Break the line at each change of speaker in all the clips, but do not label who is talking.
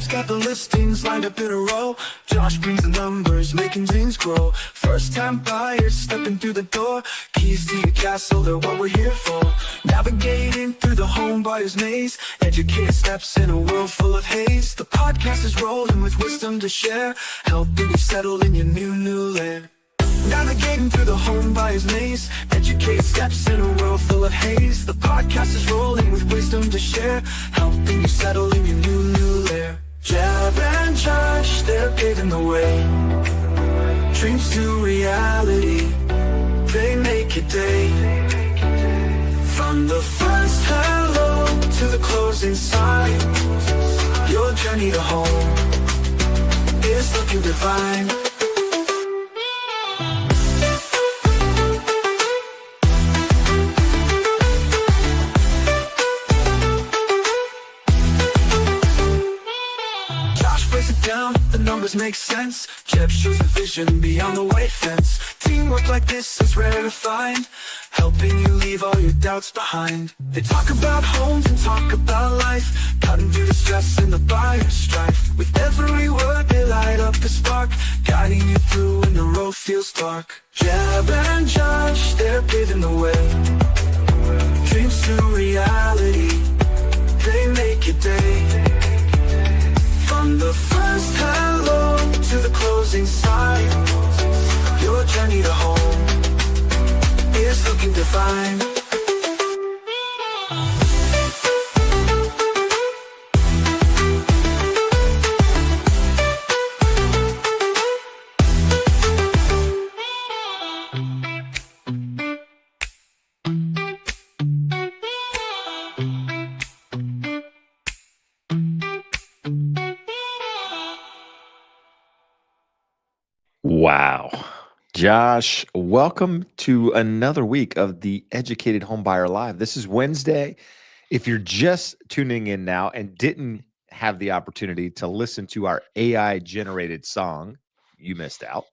Jeb's got the listings lined up in a row. Josh brings the numbers, making dreams grow. First-time buyers stepping through the door. Keys to your castle, they're what we're here for. Navigating through the home buyer's maze. Educated steps in a world full of haze. The podcast is rolling with wisdom to share, helping you settle in your new land. Navigating through the home buyer's maze. Educated steps in a world full of haze. The podcast is rolling with wisdom to share, helping you settle in your new lair. Jeb and Josh, they're paving the way. Dreams to reality, they make your day. From the first hello to the closing sign, your journey to home is looking divine. Down, the numbers make sense. Jeb shows the vision beyond the white fence. Teamwork like this is rare to find, helping you leave all your doubts behind. They talk about homes and talk about life, cutting through the stress and the buyer's strife. With every word they light up the spark, guiding you through when the road feels dark. Jeb and Josh, they're paving the way. Dreams to reality, they make your day. From the first hello to the closing sign, your journey to home is looking divine.
Wow. Josh, welcome to another week of the Educated Homebuyer Live. This is Wednesday. If you're just tuning in now and didn't have the opportunity to listen to our AI-generated song, you missed out.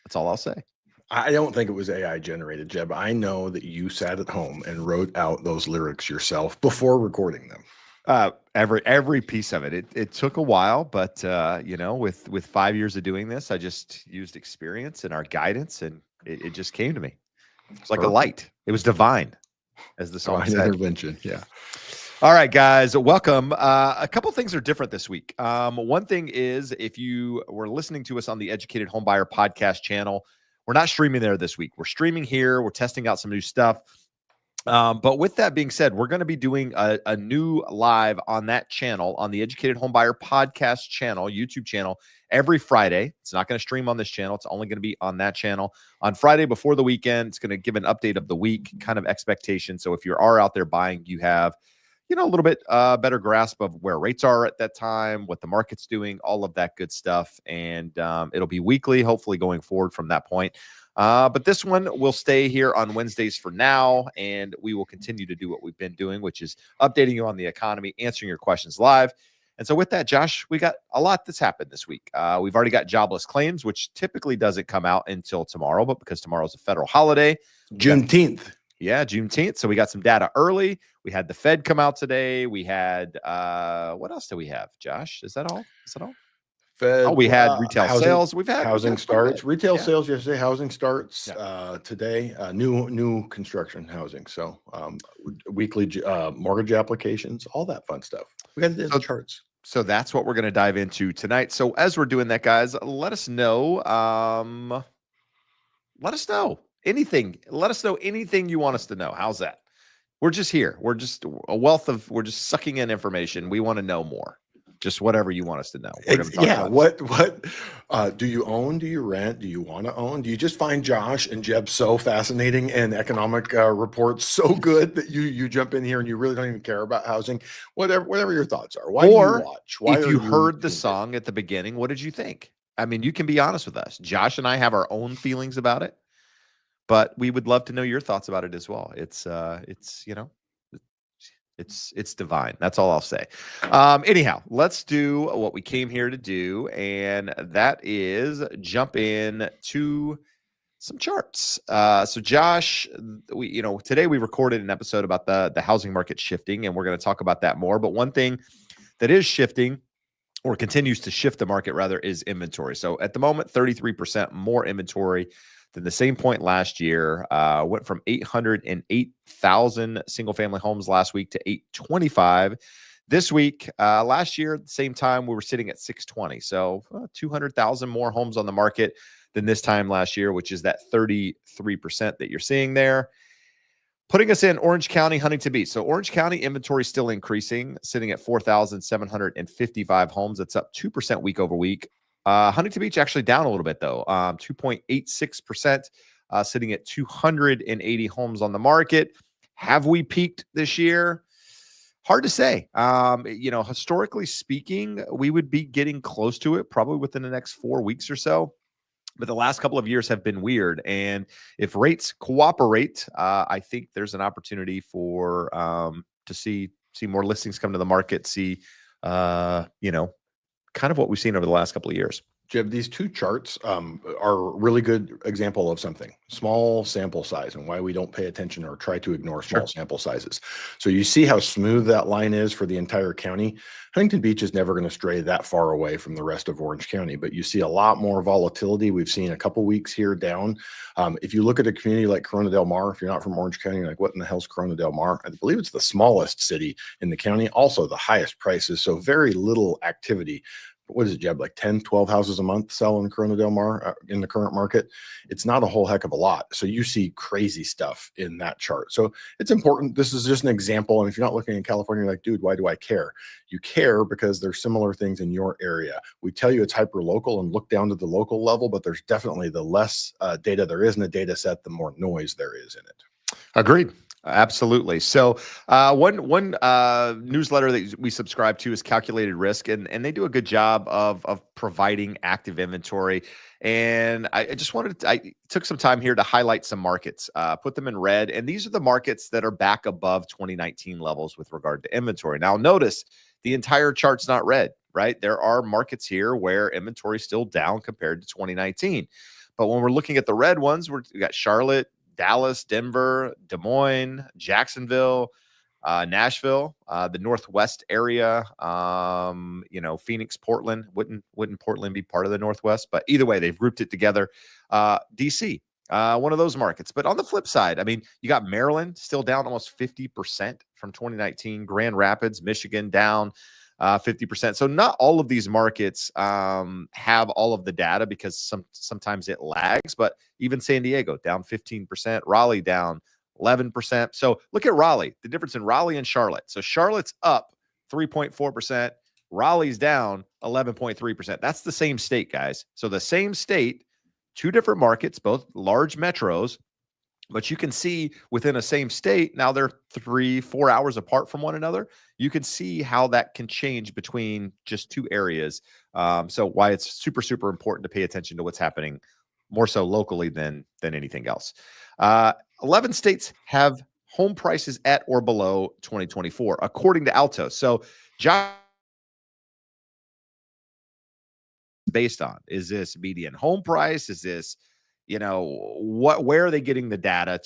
That's all I'll say.
I don't think it was AI generated, Jeb. I know that you sat at home and wrote out those lyrics yourself before recording them.
Every piece of it. It took a while, but you know, with 5 years of doing this, I just used experience and our guidance, and it just came to me. It's like a light. It was divine, as the song said.
Intervention, yeah.
All right, guys, welcome. A couple things are different this week. One thing is, if you were listening to us on the Educated Homebuyer podcast channel, we're not streaming there this week. We're streaming here. We're testing out some new stuff. But with that being said, we're going to be doing a new live on that channel, on the Educated Homebuyer podcast channel, YouTube channel, every Friday. It's not going to stream on this channel. It's only going to be on that channel on Friday before the weekend. It's going to give an update of the week kind of expectation. So if you are out there buying, you have, you know, a little bit better grasp of where rates are at that time, what the market's doing, all of that good stuff. And it'll be weekly, hopefully going forward from that point. But this one will stay here on Wednesdays for now, and we will continue to do what we've been doing, which is updating you on the economy, answering your questions live. And so with that, Josh, we got a lot that's happened this week. We've already got jobless claims, which typically doesn't come out until tomorrow, but because tomorrow's a federal holiday.
Juneteenth.
Yeah, Juneteenth. So we got some data early. We had the Fed come out today. We had, what else do we have, Josh? Is that all? Is that all?
Fed,
we had retail sales. We've had
housing starts, retail
yeah.
sales yesterday, housing starts today, new construction housing. So weekly mortgage applications, all that fun stuff. We got the charts.
So that's what we're going to dive into tonight. So as we're doing that, guys, let us know. Let us know anything. Let us know anything you want us to know. How's that? We're just here. We're just a wealth of, we're just sucking in information. We want to know more. Just whatever you want us to know.
Yeah. What do you own? Do you rent? Do you want to own? Do you just find Josh and Jeb so fascinating and economic reports so good that you jump in here and you really don't even care about housing? Whatever your thoughts are. Why do you watch? Why
if you heard the song at the beginning, what did you think? I mean, you can be honest with us. Josh and I have our own feelings about it, but we would love to know your thoughts about it as well. It's you know, it's divine. That's all I'll say. Anyhow, let's do what we came here to do, and that is jump in to some charts. So Josh, today we recorded an episode about the housing market shifting, and we're going to talk about that more. But one thing that is shifting or continues to shift the market rather, is inventory. So at the moment, 33% more inventory than the same point last year. Went from 808,000 single family homes last week to 825 this week. Last year, at the same time, we were sitting at 620. So 200,000 more homes on the market than this time last year, which is that 33% that you're seeing there. Putting us in Orange County, Huntington Beach. So Orange County inventory still increasing, sitting at 4,755 homes. That's up 2% week over week. Huntington Beach actually down a little bit, though, 2.86%, sitting at 280 homes on the market. Have we peaked this year? Hard to say. Historically speaking, we would be getting close to it probably within the next 4 weeks or so. But the last couple of years have been weird. And if rates cooperate, I think there's an opportunity for to see more listings come to the market, see, kind of what we've seen over the last couple of years.
Jeb, these two charts are a really good example of something. Small sample size and why we don't pay attention or try to ignore small sample sizes. So you see how smooth that line is for the entire county. Huntington Beach is never going to stray that far away from the rest of Orange County, but you see a lot more volatility. We've seen a couple weeks here down. If you look at a community like Corona Del Mar, if you're not from Orange County, you're like, what in the hell's Corona Del Mar? I believe it's the smallest city in the county, also the highest prices, so very little activity. What is it, Jeb, like 10, 12 houses a month sell in Corona Del Mar in the current market? It's not a whole heck of a lot. So you see crazy stuff in that chart. So it's important. This is just an example. And if you're not looking in California, you're like, dude, why do I care? You care because there's similar things in your area. We tell you it's hyper local and look down to the local level, but there's definitely the less data there is in a data set, the more noise there is in it.
Agreed. Absolutely. So one newsletter that we subscribe to is Calculated Risk, and they do a good job of providing active inventory. And I took some time here to highlight some markets, put them in red, and these are the markets that are back above 2019 levels with regard to inventory. Now, notice the entire chart's not red, right? There are markets here where inventory is still down compared to 2019. But when we're looking at the red ones, we got Charlotte, Dallas, Denver, Des Moines, Jacksonville, Nashville, the Northwest area, Phoenix, Portland. Wouldn't Portland be part of the Northwest? But either way, they've grouped it together. DC, one of those markets. But on the flip side, I mean, you got Maryland still down almost 50% from 2019. Grand Rapids, Michigan down 50%. So not all of these markets have all of the data because sometimes it lags, but even San Diego down 15%, Raleigh down 11%. So look at Raleigh, the difference in Raleigh and Charlotte. So Charlotte's up 3.4%, Raleigh's down 11.3%. That's the same state, guys. So the same state, two different markets, both large metros, but you can see within a same state, now they're 3-4 hours apart from one another. You can see how that can change between just two areas. So why it's super, super important to pay attention to what's happening more so locally than anything else. 11 states have home prices at or below 2024, according to Altos. So Josh, based on, is this median home price? Is this, where are they getting the data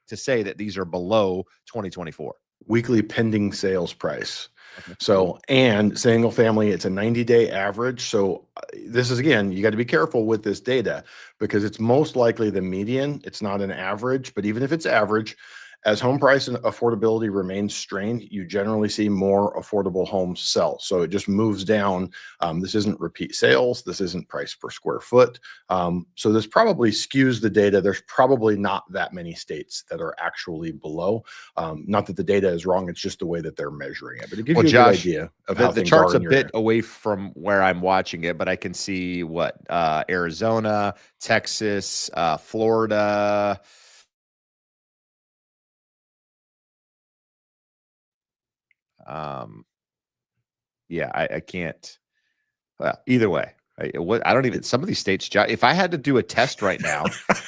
to say that these are below 2024?
Weekly pending sales price.
Okay.
So, and single family, it's a 90-day average. So this is, again, you got to be careful with this data because it's most likely the median. It's not an average, but even if it's average, as home price and affordability remains strained, you generally see more affordable homes sell. So it just moves down. This isn't repeat sales. This isn't price per square foot. So this probably skews the data. There's probably not that many states that are actually below. Not that the data is wrong. It's just the way that they're measuring it. But it gives you a good idea of how
the
things
chart's
are
a bit away from where I'm watching it, but I can see Arizona, Texas, Florida. I can't. Well, either way, I don't even. Some of these states, if I had to do a test right now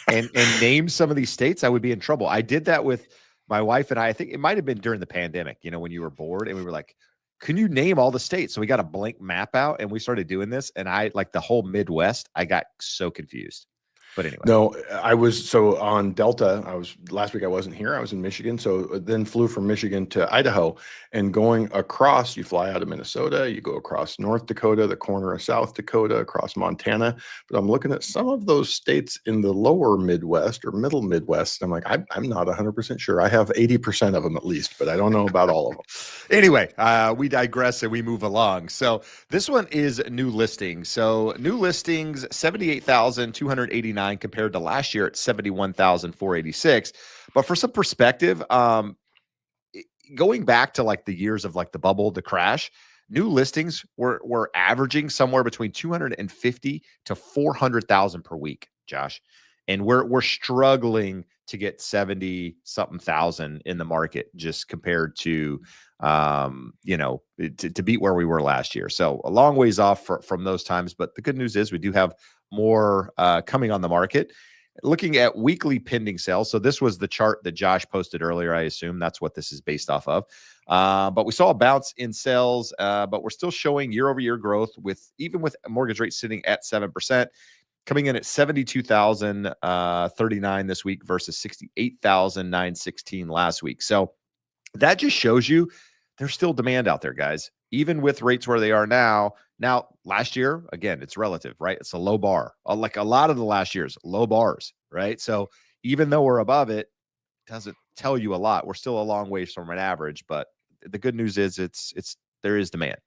and name some of these states, I would be in trouble. I did that with my wife and I think it might have been during the pandemic. When you were bored and we were like, "Can you name all the states?" So we got a blank map out and we started doing this. And I like the whole Midwest. I got so confused. But anyway.
No, I was so on Delta. Last week I wasn't here. I was in Michigan. So then flew from Michigan to Idaho and going across, you fly out of Minnesota, you go across North Dakota, the corner of South Dakota, across Montana. But I'm looking at some of those states in the lower Midwest or middle Midwest. I'm like, I'm not 100% sure. I have 80% of them at least, but I don't know about all of them.
Anyway, we digress and we move along. So this one is new listings. So new listings, 78,289 compared to last year at 71,486. But for some perspective, going back to like the years of like the bubble, the crash, new listings were averaging somewhere between 250 to 400,000 per week, Josh. And we're struggling to get 70 something thousand in the market just compared to to beat where we were last year. So a long ways off from those times. But the good news is we do have more coming on the market. Looking at weekly pending sales. So this was the chart that Josh posted earlier. I assume that's what this is based off of. But we saw a bounce in sales, but we're still showing year-over-year growth even with mortgage rates sitting at 7%, coming in at 72,039 this week versus 68,916 last week. So that just shows you there's still demand out there, guys, even with rates where they are now. Now, last year, again, it's relative, right? It's a low bar. Like a lot of the last years, low bars, right? So even though we're above it, doesn't tell you a lot. We're still a long ways from an average, but the good news is there is demand.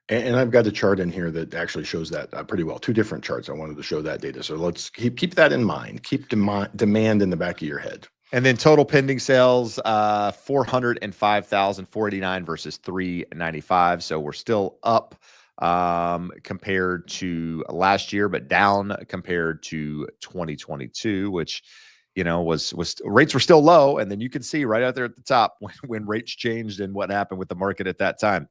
And I've got a chart in here that actually shows that pretty well. Two different charts. I wanted to show that data. So let's keep that in mind. Keep demand in the back of your head.
And then total pending sales, 405,489 versus 395. So we're still up compared to last year, but down compared to 2022, which, was rates were still low. And then you can see right out there at the top when rates changed and what happened with the market at that time.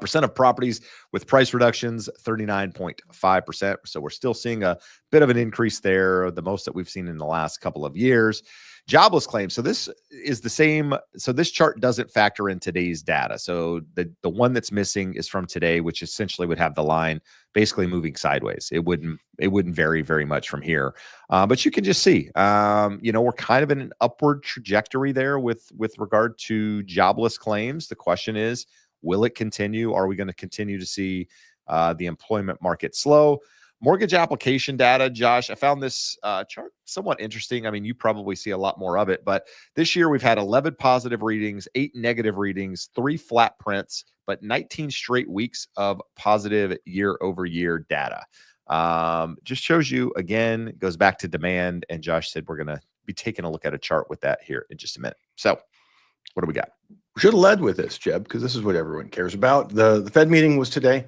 Percent of properties with price reductions, 39.5%. So we're still seeing a bit of an increase there, the most that we've seen in the last couple of years. Jobless claims. So this is the same. So this chart doesn't factor in today's data. So the one that's missing is from today, which essentially would have the line basically moving sideways. It wouldn't vary very much from here. But you can just see, we're kind of in an upward trajectory there with regard to jobless claims. The question is, will it continue? Are we going to continue to see the employment market slow? Mortgage application data, Josh, I found this chart somewhat interesting. I mean, you probably see a lot more of it, but this year we've had 11 positive readings, 8 negative readings, 3 flat prints, but 19 straight weeks of positive year-over-year data. Just shows you, again, goes back to demand. And Josh said we're going to be taking a look at a chart with that here in just a minute. So what do we got?
We should have led with this, Jeb, because this is what everyone cares about. The Fed meeting was today.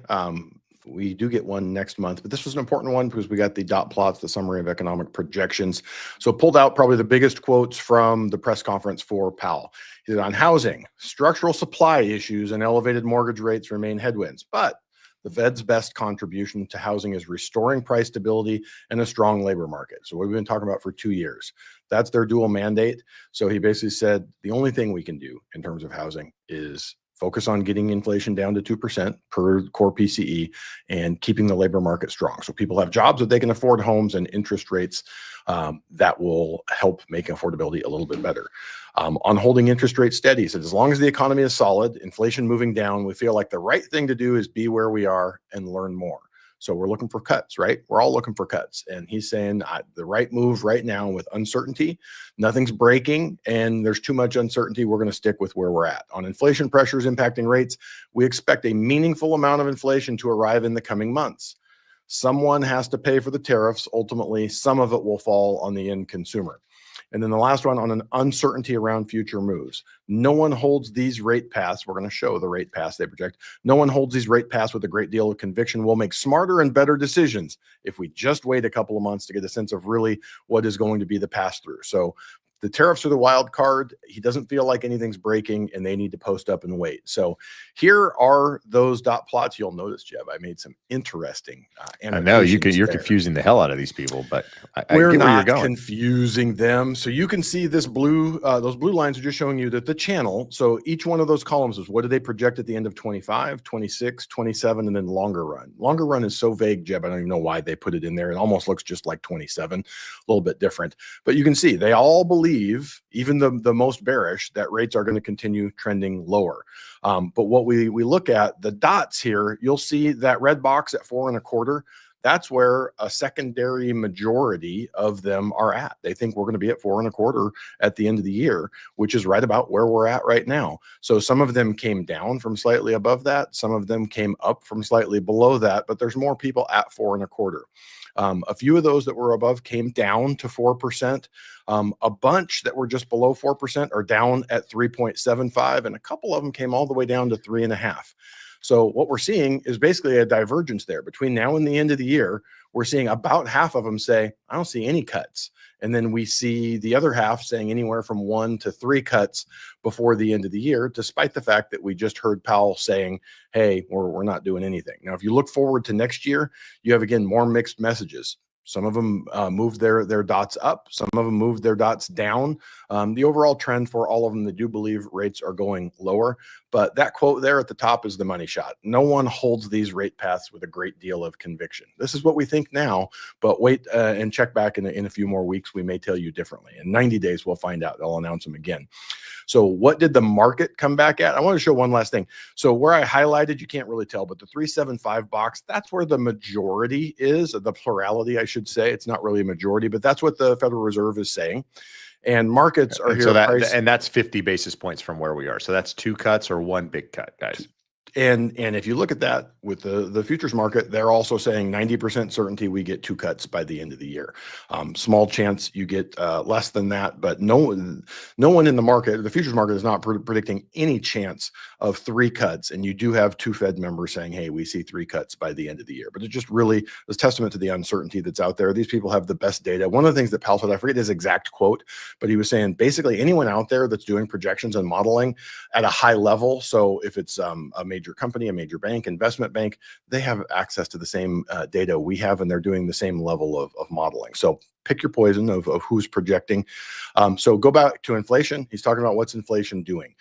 We do get one next month, but this was an important one because we got the dot plots, the summary of economic projections. So pulled out probably the biggest quotes from the press conference for Powell. He said, on housing, structural supply issues and elevated mortgage rates remain headwinds, but the Fed's best contribution to housing is restoring price stability and a strong labor market. So what we've been talking about for 2 years, that's their dual mandate. So he basically said, the only thing we can do in terms of housing is focus on getting inflation down to 2% per core PCE and keeping the labor market strong. So people have jobs that they can afford homes and interest rates that will help make affordability a little bit better. On holding interest rates steady, so as long as the economy is solid, inflation moving down, we feel like the right thing to do is be where we are and learn more. So we're looking for cuts, right? We're all looking for cuts. And he's saying the right move right now with uncertainty, nothing's breaking and there's too much uncertainty. We're going to stick with where we're at. On inflation pressures impacting rates, we expect a meaningful amount of inflation to arrive in the coming months. Someone has to pay for the tariffs. Ultimately, some of it will fall on the end consumer. And then the last one on an uncertainty around future moves. No one holds these rate paths. We're going to show the rate paths they project. No one holds these rate paths with a great deal of conviction. We'll make smarter and better decisions if we just wait a couple of months to get a sense of really what is going to be the pass through. So The tariffs are the wild card. He doesn't feel like anything's breaking, and they need to post up and wait. So here are those dot plots. You'll notice, Jeb, I made some interesting
I know you're
there.
confusing the hell out of these people, but I
We're
get where you're
not
going.
confusing them. So you can see this blue, those blue lines are just showing you that the channel. So each one of those columns is what do they project at the end of 25, 26, 27, and then longer run. Longer run is so vague, Jeb. I don't even know why they put it in there. It almost looks just like 27, a little bit different. But you can see they all believe, even the most bearish, that rates are going to continue trending lower. But what we look at, the dots here, you'll see that red box at 4.25. That's where a secondary majority of them are at. They think we're going to be at 4.25 at the end of the year, which is right about where we're at right now. So some of them came down from slightly above that. Some of them came up from slightly below that, but there's more people at 4.25. A few of those that were above came down to 4%. A bunch that were just below 4% are down at 3.75, and a couple of them came all the way down to 3.5. So what we're seeing is basically a divergence there between now and the end of the year. We're seeing about half of them say, I don't see any cuts. And then we see the other half saying anywhere from 1 to 3 cuts before the end of the year, despite the fact that we just heard Powell saying, hey, we're not doing anything. Now, if you look forward to next year, you have, again, more mixed messages. Some of them moved their dots up. Some of them moved their dots down. The overall trend for all of them, they do believe rates are going lower. But that quote there at the top is the money shot. No one holds these rate paths with a great deal of conviction. This is what we think now, but wait and check back in a few more weeks. We may tell you differently. In 90 days, we'll find out. They'll announce them again. So what did the market come back at? I want to show one last thing. So where I highlighted, you can't really tell, but the 375 box, that's where the majority is, the plurality, I should say. It's not really a majority, but that's what the Federal Reserve is saying. And markets are here.
So that's 50 basis points from where we are. So that's 2 cuts or 1 big cut, guys.
And if you look at that with the futures market, they're also saying 90% certainty we get 2 cuts by the end of the year. Small chance you get less than that, but no one in the market, the futures market, is not predicting any chance of 3 cuts. And you do have 2 Fed members saying, hey, we see 3 cuts by the end of the year. But it just really is testament to the uncertainty that's out there. These people have the best data. One of the things that Powell said, I forget his exact quote, but he was saying basically anyone out there that's doing projections and modeling at a high level. So if it's a major company, a major bank, investment bank, they have access to the same data we have, and they're doing the same level of modeling. So pick your poison of who's projecting. So go back to inflation. He's talking about what's inflation doing.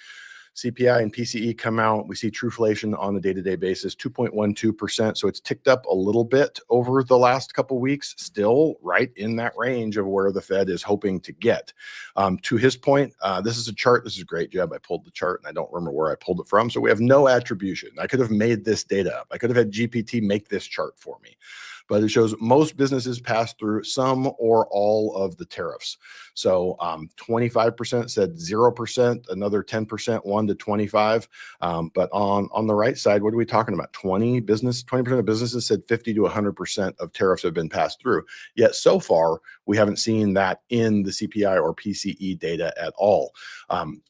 CPI and PCE come out. We see trueflation on a day-to-day basis, 2.12%. So it's ticked up a little bit over the last couple of weeks, still right in that range of where the Fed is hoping to get. To his point, this is a chart. This is great, Jeb. I pulled the chart and I don't remember where I pulled it from. So we have no attribution. I could have made this data up. I could have had GPT make this chart for me. But it shows most businesses pass through some or all of the tariffs. So 25% said 0%, another 10%, 1 to 25. But on the right side, what are we talking about? 20% of businesses said 50 to 100% of tariffs have been passed through. Yet so far, we haven't seen that in the CPI or PCE data at all.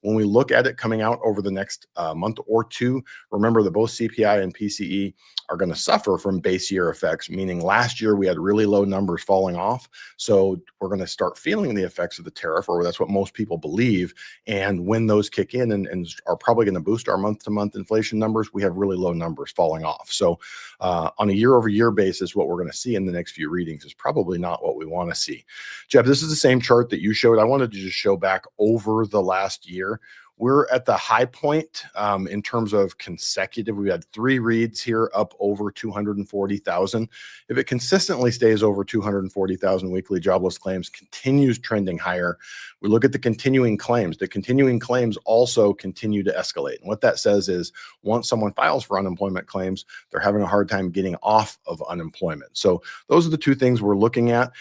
When we look at it coming out over the next month or two, remember that both CPI and PCE are going to suffer from base year effects, meaning last year we had really low numbers falling off. So we're going to start feeling the effects of the tariff, or that's what most people believe. And when those kick in and are probably going to boost our month-to-month inflation numbers, we have really low numbers falling off. So on a year-over-year basis, what we're going to see in the next few readings is probably not what we want to see. Jeb, this is the same chart that you showed. I wanted to just show back over the last year. We're at the high point in terms of consecutive. We had 3 reads here up over 240,000. If it consistently stays over 240,000 weekly jobless claims, continues trending higher, we look at the continuing claims. The continuing claims also continue to escalate. And what that says is once someone files for unemployment claims, they're having a hard time getting off of unemployment. So those are the 2 things we're looking at.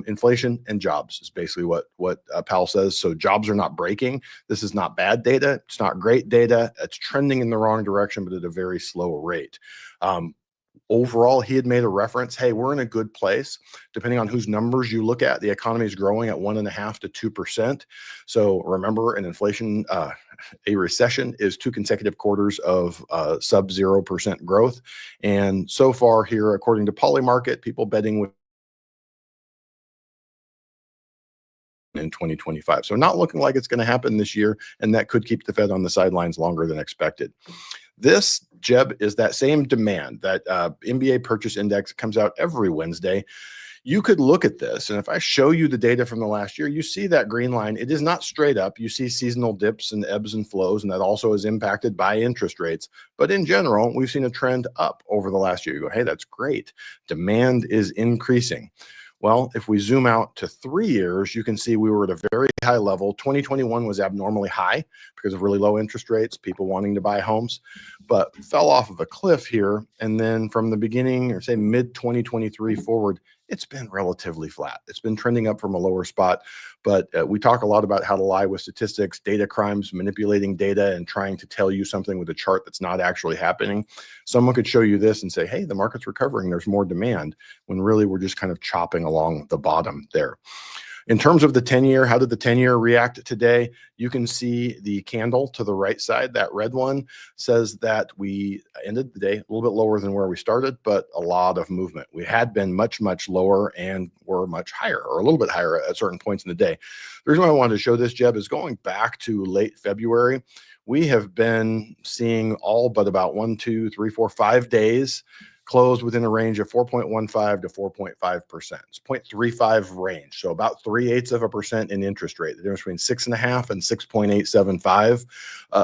Inflation and jobs is basically what Powell says. So jobs are not breaking. This is not bad data. It's not great data. It's trending in the wrong direction, but at a very slow rate. Overall, he had made a reference, hey, we're in a good place. Depending on whose numbers you look at, the economy is growing at 1.5% to 2%. So remember, an inflation, a recession is 2 consecutive quarters of sub 0% growth. And so far here, according to Polymarket, people betting with in 2025. So not looking like it's going to happen this year, and that could keep the Fed on the sidelines longer than expected. This, Jeb, is that same demand, that MBA purchase index comes out every Wednesday. You could look at this, and if I show you the data from the last year, you see that green line. It is not straight up. You see seasonal dips and ebbs and flows, and that also is impacted by interest rates. But in general, we've seen a trend up over the last year. You go, hey, that's great. Demand is increasing. Well, if we zoom out to 3 years, you can see we were at a very high level. 2021 was abnormally high because of really low interest rates, people wanting to buy homes, but fell off of a cliff here. And then from the beginning, or say mid 2023 forward, it's been relatively flat. It's been trending up from a lower spot, but we talk a lot about how to lie with statistics, data crimes, manipulating data, and trying to tell you something with a chart that's not actually happening. Someone could show you this and say, hey, the market's recovering, there's more demand, when really we're just kind of chopping along the bottom there. In terms of the 10-year, how did the 10-year react today? You can see the candle to the right side. That red one says that we ended the day a little bit lower than where we started, but a lot of movement. We had been much, much lower and were much higher, or a little bit higher at certain points in the day. The reason why I wanted to show this, Jeb, is going back to late February. We have been seeing all but about 1, 2, 3, 4, 5 days closed within a range of 4.15 to 4.5%. It's 0.35 range. So about 0.3% in interest rate. The difference between 6.5 and 6.875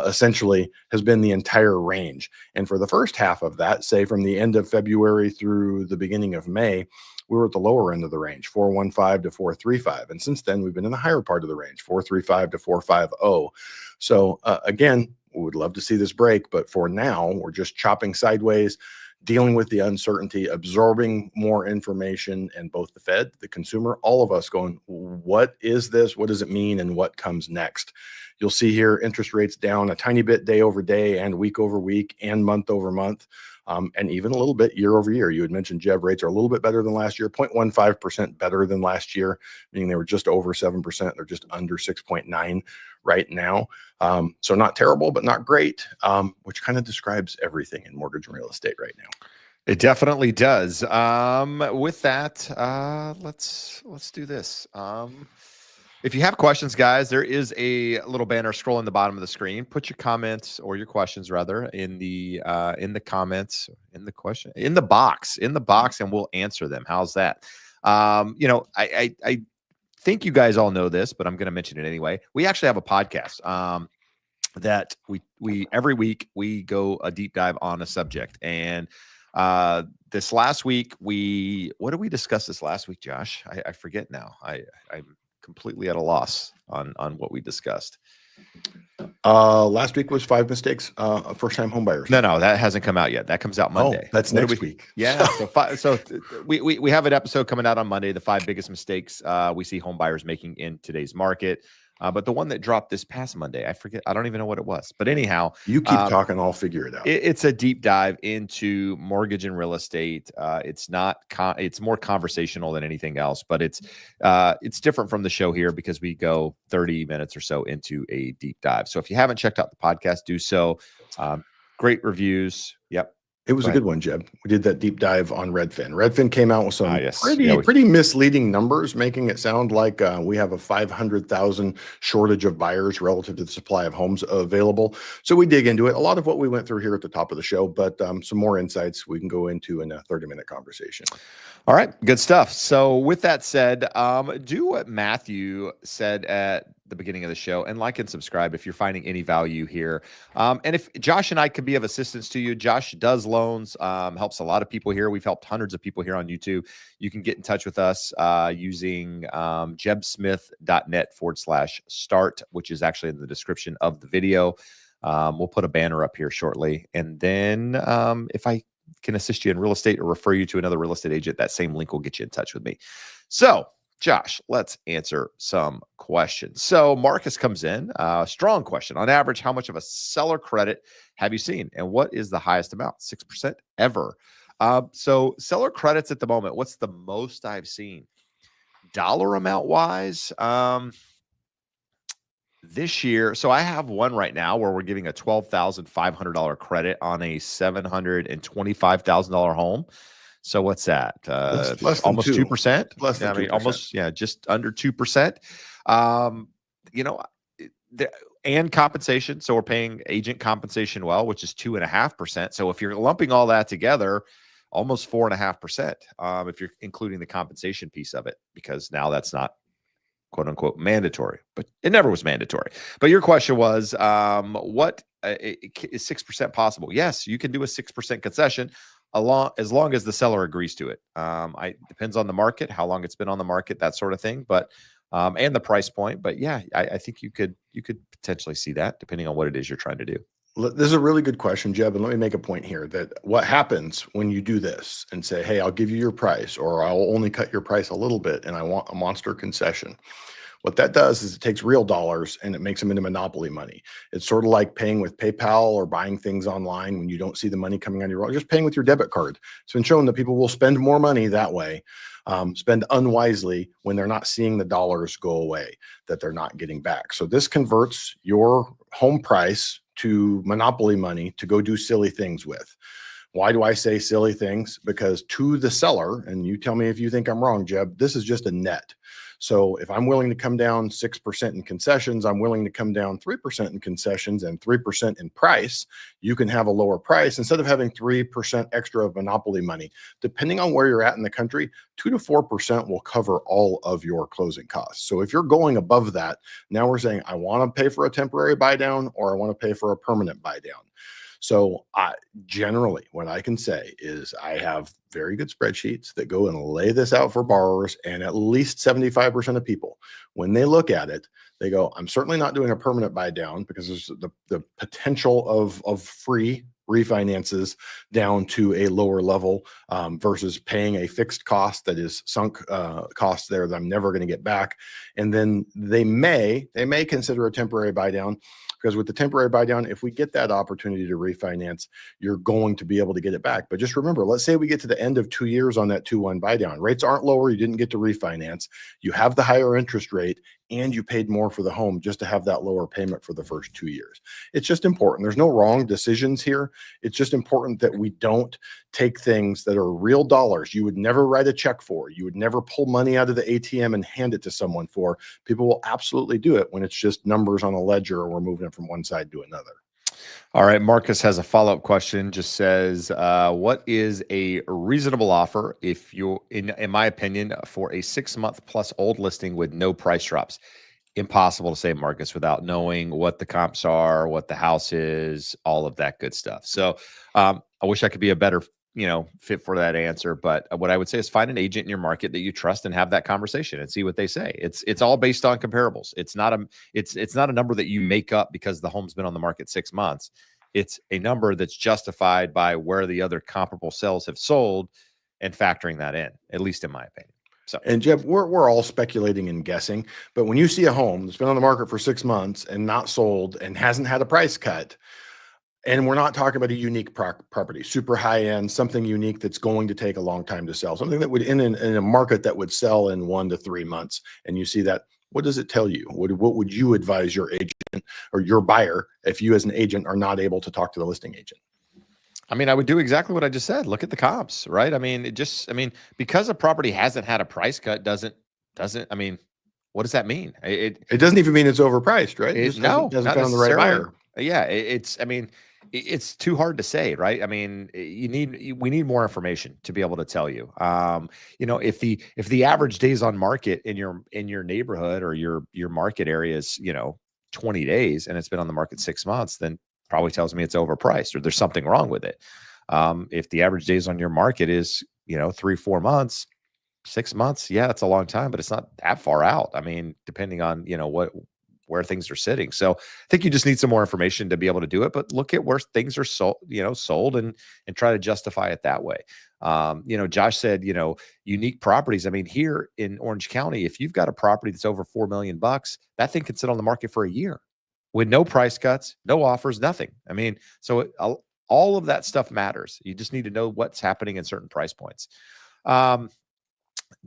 essentially has been the entire range. And for the first half of that, say from the end of February through the beginning of May, we were at the lower end of the range, 4.15 to 4.35. And since then, we've been in the higher part of the range, 4.35 to 4.50. So again, we would love to see this break, but for now, we're just chopping sideways, dealing with the uncertainty, absorbing more information, and both the Fed, the consumer, all of us going, what is this? What does it mean? And what comes next? You'll see here interest rates down a tiny bit day over day and week over week and month over month, and even a little bit year over year. You had mentioned, Jeb, rates are a little bit better than last year, 0.15% better than last year, meaning they were just over 7%. They're just under 6.9 right now. So not terrible, but not great, which kind of describes everything in mortgage and real estate right now.
It definitely does. With that, let's do this. If you have questions, guys, there is a little banner scrolling the bottom of the screen. Put your comments, or your questions rather, in the comments, in the box, and we'll answer them. How's that? I think you guys all know this, but I'm going to mention it anyway. We actually have a podcast that we every week we go a deep dive on a subject. And this last week, what did we discuss this last week, Josh? I forget now. I'm completely at a loss on what we discussed.
Last week was 5 mistakes first-time home buyers.
No, that hasn't come out yet. That comes out Monday.
Oh, that's next week.
Yeah. So we have an episode coming out on Monday, the 5 biggest mistakes we see home buyers making in today's market. But the one that dropped this past Monday, I forget. I don't even know what it was. But anyhow,
you keep talking. I'll figure it out.
It's a deep dive into mortgage and real estate. It's not. It's more conversational than anything else. But it's different from the show here because we go 30 minutes or so into a deep dive. So if you haven't checked out the podcast, do so. Great reviews. Yep.
It was a good one, Jeb. We did that deep dive on Redfin. Redfin came out with some
pretty
pretty misleading numbers, making it sound like we have a 500,000 shortage of buyers relative to the supply of homes available. So we dig into it. A lot of what we went through here at the top of the show, but some more insights we can go into in a 30-minute conversation.
All right, good stuff. So with that said, do what Matthew said at the beginning of the show, and like and subscribe if you're finding any value here. And if Josh and I could be of assistance to you, Josh does loans, helps a lot of people here. We've helped hundreds of people here on YouTube. You can get in touch with us using jebsmith.net/start, which is actually in the description of the video. We'll put a banner up here shortly. And then if I can assist you in real estate or refer you to another real estate agent, that same link will get you in touch with me. So Josh, let's answer some questions. So Marcus comes in, strong question. On average, how much of a seller credit have you seen? And what is the highest amount? 6% ever. So seller credits at the moment, what's the most I've seen? Dollar amount wise, this year, so I have one right now where we're giving a $12,500 credit on a $725,000 home. So what's that?
Less
almost
than
2%.
Less than 2%.
Almost, just under 2%. You know, and compensation. So we're paying agent compensation which is 2.5%. So if you're lumping all that together, almost 4.5%, if you're including the compensation piece of it, because now that's not quote unquote mandatory, but it never was mandatory. But your question was, what is 6% possible? Yes, you can do a 6% concession as long as the seller agrees to it. Depends on the market, how long it's been on the market, that sort of thing. But and the price point. But yeah, I think you could potentially see that depending on what it is you're trying to do.
This is a really good question, Jeb. And let me make a point here that what happens when you do this and say, hey, I'll give you your price, or I'll only cut your price a little bit, and I want a monster concession. What that does is it takes real dollars and it makes them into monopoly money. It's sort of like paying with PayPal or buying things online when you don't see the money coming on your own, just paying with your debit card. It's been shown that people will spend more money that way, spend unwisely when they're not seeing the dollars go away that they're not getting back. So this converts your home price to monopoly money to go do silly things with. Why do I say silly things? Because to the seller, and you tell me if you think I'm wrong, Jeb, this is just a net. So if I'm willing to come down 6% in concessions, I'm willing to come down 3% in concessions and 3% in price. You can have a lower price instead of having 3% extra of monopoly money. Depending on where you're at in the country, 2 to 4% will cover all of your closing costs. So if you're going above that, now we're saying, I want to pay for a temporary buy down, or I want to pay for a permanent buy down. So generally, what I can say is I have very good spreadsheets that go and lay this out for borrowers, and at least 75% of people, when they look at it, they go, I'm certainly not doing a permanent buy down because there's the potential of free refinances down to a lower level versus paying a fixed cost that is sunk cost there that I'm never going to get back. And then they may consider a temporary buy down, because with the temporary buy down, if we get that opportunity to refinance, you're going to be able to get it back. But just remember, let's say we get to the end of 2 years on that 2-1 buy down. Rates aren't lower. You didn't get to refinance. You have the higher interest rate, and you paid more for the home just to have that lower payment for the first 2 years. It's just important. There's no wrong decisions here. It's just important that we don't take things that are real dollars you would never write a check for, you would never pull money out of the ATM and hand it to someone for. People will absolutely do it when it's just numbers on a ledger or we're moving it from one side to another.
All right. Marcus has a follow-up question. Just says, what is a reasonable offer if you, in my opinion, for a 6-month plus old listing with no price drops? Impossible to say, Marcus, without knowing what the comps are, what the house is, all of that good stuff. So I wish I could be a better fit for that answer. But what I would say is find an agent in your market that you trust and have that conversation and see what they say. It's all based on comparables. It's not a number that you make up because the home's been on the market 6 months. It's a number that's justified by where the other comparable sales have sold and factoring that in, at least in my opinion. So,
and Jeb, we're all speculating and guessing, but when you see a home that's been on the market for 6 months and not sold and hasn't had a price cut, and we're not talking about a unique property, super high end, something unique that's going to take a long time to sell, something that would in a market that would sell in 1 to 3 months. And you see that, what does it tell you? What would you advise your agent or your buyer if you as an agent are not able to talk to the listing agent?
I mean, I would do exactly what I just said. Look at the comps, right? I mean, because a property hasn't had a price cut doesn't, I mean, what does that mean?
It doesn't even mean it's overpriced, right? It just
no,
hasn't found the right buyer.
Yeah, it's too hard to say, right? I mean, we need more information to be able to tell you. If the average days on market in your neighborhood or your market area is 20 days and it's been on the market 6 months, then probably tells me it's overpriced or there's something wrong with it. If the average days on your market is 3-4 months, 6 months, yeah, it's a long time, but it's not that far out. I mean, depending on where things are sitting. So I think you just need some more information to be able to do it, but look at where things are sold and try to justify it that way. Josh said, unique properties. I mean, here in Orange County, if you've got a property that's over $4 million, that thing can sit on the market for a year with no price cuts, no offers, nothing. I mean, so all of that stuff matters. You just need to know what's happening in certain price points.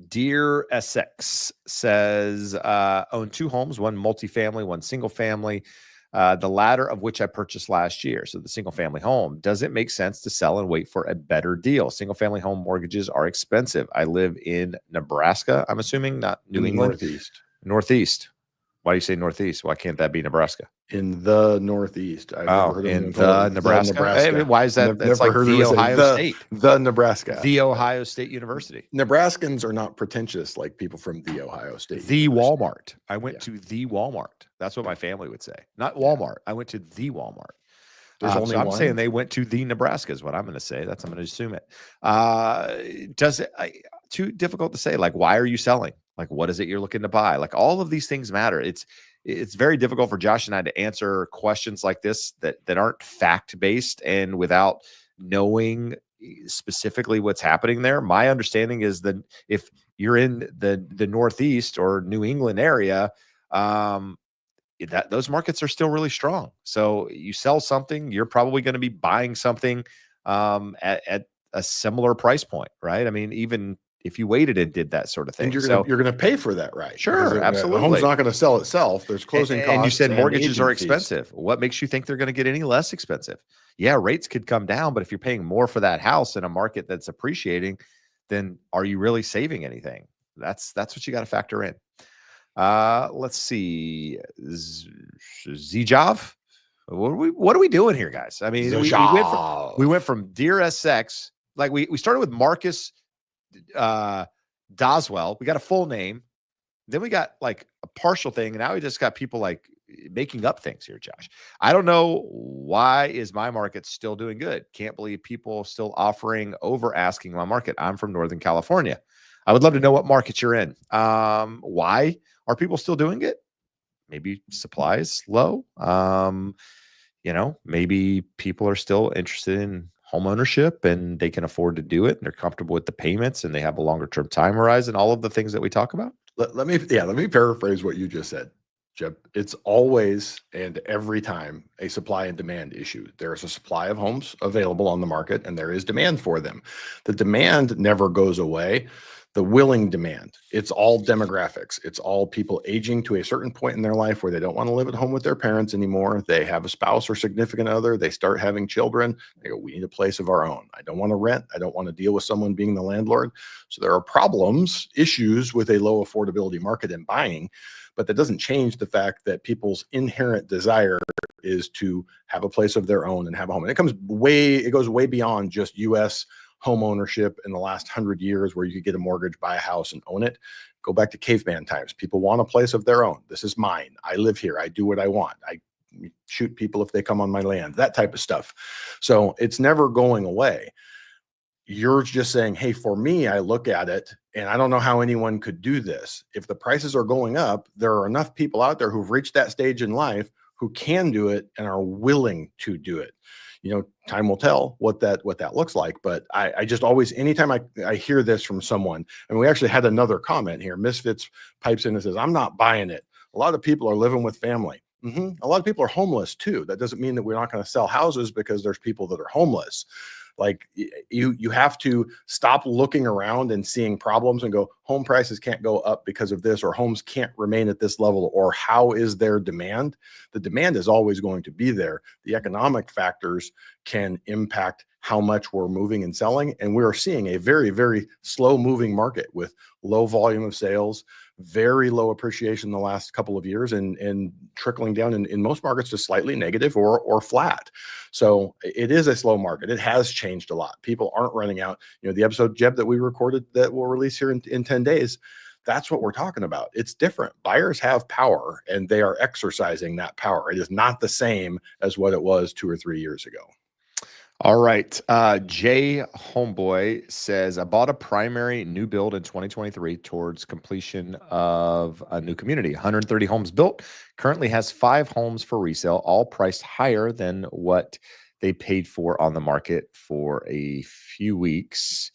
Dear Essex says, own 2 homes, one multifamily, one single family, the latter of which I purchased last year. So the single family home. Does it make sense to sell and wait for a better deal? Single family home mortgages are expensive. I live in Nebraska, I'm assuming, not New England.
Northeast.
Why do you say Northeast? Why can't that be Nebraska?
In the Northeast. I've never
Oh,
heard
in
anyone call
the
it
Nebraska? I mean,
Nebraska.
why is that? That's
Never
like
heard
the
anyone say
Ohio State.
the Nebraska.
The Ohio State University.
Nebraskans are not pretentious like people from the Ohio State
The
University.
Walmart. I went to the Walmart. That's what my family would say. Not Walmart. I went to the Walmart.
There's only
so I'm
one.
saying they went to the Nebraska is what I'm going to say. I'm going to assume it. Too difficult to say. Like, why are you selling? Like, what is it you're looking to buy? Like, all of these things matter. It's very difficult for Josh and I to answer questions like this that aren't fact based and without knowing specifically what's happening there. My understanding is that if you're in the Northeast or New England area, that those markets are still really strong. So you sell something, you're probably going to be buying something at a similar price point, right? I mean, even if you waited and did that sort of thing.
And you're gonna pay for that, right?
Sure, absolutely.
The home's not going to sell itself. There's closing costs.
And you said mortgages are
agent fees.
expensive. What makes you think they're going to get any less expensive? Yeah, rates could come down, but if you're paying more for that house in a market that's appreciating, then are you really saving anything? That's what you got to factor in. Let's see. Zjav. What are we doing here, guys? I mean, we went from Dear SX, like we started with Marcus Doswell. We got a full name. Then we got like a partial thing. And now we just got people like making up things here, Josh. I don't know why is my market still doing good. Can't believe people still offering over asking my market. I'm from Northern California. I would love to know what market you're in. Why are people still doing it? Maybe supply is low. Maybe people are still interested in home ownership and they can afford to do it and they're comfortable with the payments and they have a longer term time horizon, all of the things that we talk about.
Let me paraphrase what you just said, Jeb. It's always and every time a supply and demand issue. There is a supply of homes available on the market and there is demand for them. The demand never goes away. The willing demand, it's all demographics. It's all people aging to a certain point in their life where they don't want to live at home with their parents anymore. They have a spouse or significant other. They start having children. They go, we need a place of our own. I don't want to rent. I don't want to deal with someone being the landlord. So there are problems, issues with a low affordability market and buying, but that doesn't change the fact that people's inherent desire is to have a place of their own and have a home. And it goes way beyond just U.S. home ownership in the last 100 years where you could get a mortgage, buy a house and own it. Go back to caveman times. People want a place of their own. This is mine. I live here. I do what I want. I shoot people if they come on my land, that type of stuff. So it's never going away. You're just saying, hey, for me, I look at it and I don't know how anyone could do this. If the prices are going up, there are enough people out there who've reached that stage in life who can do it and are willing to do it. Time will tell what that looks like. But I just always, anytime I hear this from someone, and we actually had another comment here, Misfits pipes in and says, I'm not buying it. A lot of people are living with family. A lot of people are homeless too. That doesn't mean that we're not going to sell houses because there's people that are homeless. Like you have to stop looking around and seeing problems and go, home prices can't go up because of this, or homes can't remain at this level, or how is their demand? The demand is always going to be there. The economic factors can impact how much we're moving and selling. And we are seeing a very, very slow moving market with low volume of sales, very low appreciation in the last couple of years, and trickling down in most markets to slightly negative or flat. So it is a slow market. It has changed a lot. People aren't running out. The episode, Jeb, that we recorded that we'll release here in 10 days, that's what we're talking about. It's different. Buyers have power and they are exercising that power. It is not the same as what it was 2 or 3 years ago.
All right. Jay Homeboy says, I bought a primary new build in 2023 towards completion of a new community. 130 homes built. Currently has 5 homes for resale, all priced higher than what they paid for on the market for a few weeks.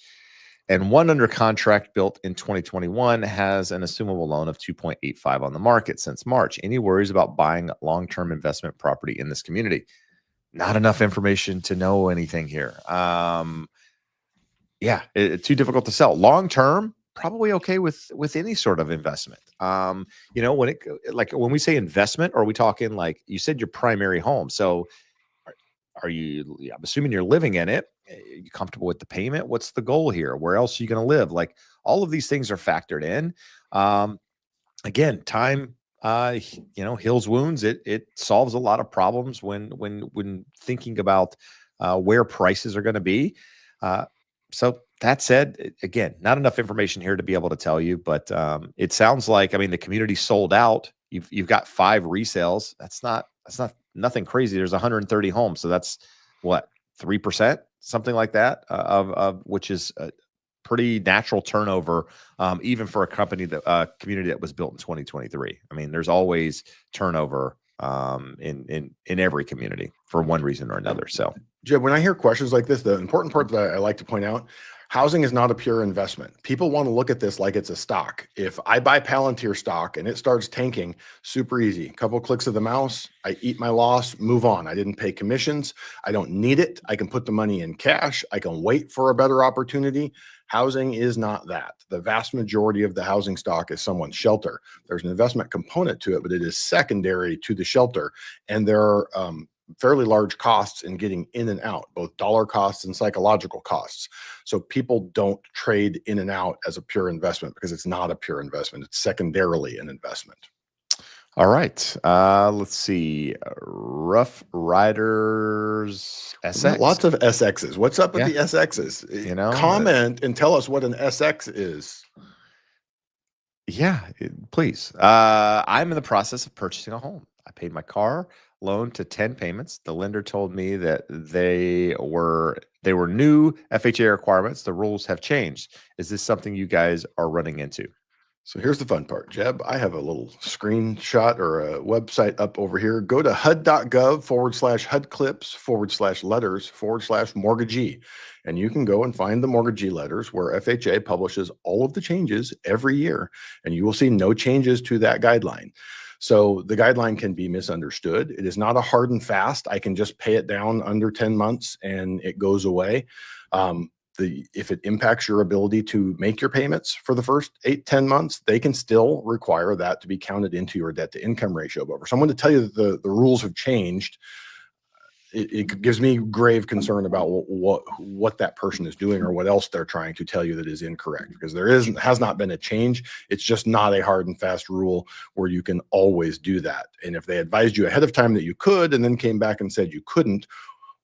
And one under contract built in 2021 has an assumable loan of 2.85 on the market since March. Any worries about buying long-term investment property in this community? Not enough information to know anything here. It's too difficult to sell. Long term, probably okay with any sort of investment. When we say investment, are we talking like you said your primary home? So are you? I'm assuming you're living in it. Are you comfortable with the payment? What's the goal here? Where else are you going to live? Like all of these things are factored in. Again, time. Heals wounds. It solves a lot of problems when thinking about where prices are going to be. So that said, again, not enough information here to be able to tell you, but it sounds like, I mean, the community sold out. You've got 5 resales. That's not nothing crazy. There's 130 homes, so that's what, 3%, something like that, of which is a pretty natural turnover, even for a community that was built in 2023. I mean, there's always turnover in every community for one reason or another. So,
Jeb, when I hear questions like this, the important part that I like to point out, housing is not a pure investment. People want to look at this like it's a stock. If I buy Palantir stock and it starts tanking, super easy. A couple clicks of the mouse, I eat my loss, move on. I didn't pay commissions. I don't need it. I can put the money in cash. I can wait for a better opportunity. Housing is not that. The vast majority of the housing stock is someone's shelter. There's an investment component to it, but it is secondary to the shelter. And there are fairly large costs in getting in and out, both dollar costs and psychological costs. So people don't trade in and out as a pure investment because it's not a pure investment. It's secondarily an investment.
all right. Let's see. Rough Riders SX.
Lots of SXs. What's up with
Yeah.
the SXs?
You
Comment and tell us what an SX is.
Yeah, please. I'm in the process of purchasing a home. I paid my car loan to 10 payments. The lender told me that they were new FHA requirements. The rules have changed. Is this something you guys are running into?
So here's the fun part, Jeb. I have a little screenshot or a website up over here. Go to HUD.gov/HUD-clips/letters/mortgagee. And you can go and find the mortgagee letters where FHA publishes all of the changes every year. And you will see no changes to that guideline. So the guideline can be misunderstood. It is not a hard and fast. I can just pay it down under 10 months and it goes away. If it impacts your ability to make your payments for the first 8-10 months, they can still require that to be counted into your debt to income ratio. But for someone to tell you that the rules have changed, it gives me grave concern about what that person is doing or what else they're trying to tell you that is incorrect, because has not been a change. It's just not a hard and fast rule where you can always do that. And if they advised you ahead of time that you could and then came back and said you couldn't,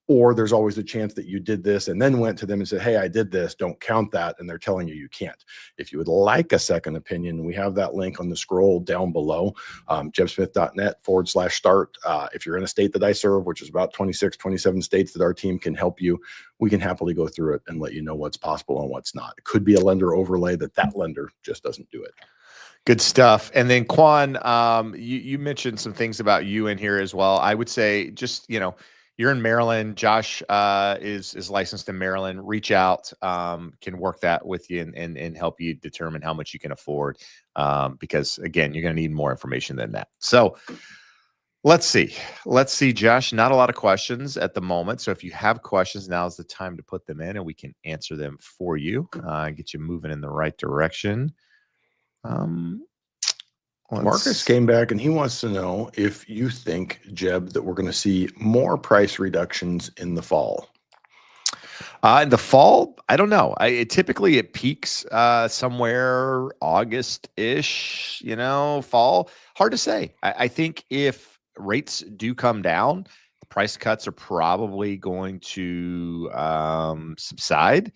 or there's always a chance that you did this and then went to them and said, hey, I did this, don't count that. And they're telling you can't. If you would like a second opinion, we have that link on the scroll down below, jebsmith.net/start. If you're in a state that I serve, which is about 26, 27 states that our team can help you, we can happily go through it and let you know what's possible and what's not. It could be a lender overlay that lender just doesn't do it.
Good stuff. And then Quan, you mentioned some things about you in here as well. I would say just, you're in Maryland. Josh is licensed in Maryland. Reach out, can work that with you and help you determine how much you can afford. Because again, you're going to need more information than that. So let's see, Josh. Not a lot of questions at the moment. So if you have questions, now's the time to put them in, and we can answer them for you. Get you moving in the right direction.
Marcus came back and he wants to know if you think, Jeb, that we're going to see more price reductions in the fall.
In the fall, I don't know. Typically it peaks somewhere August-ish, fall. Hard to say. I think if rates do come down, the price cuts are probably going to subside.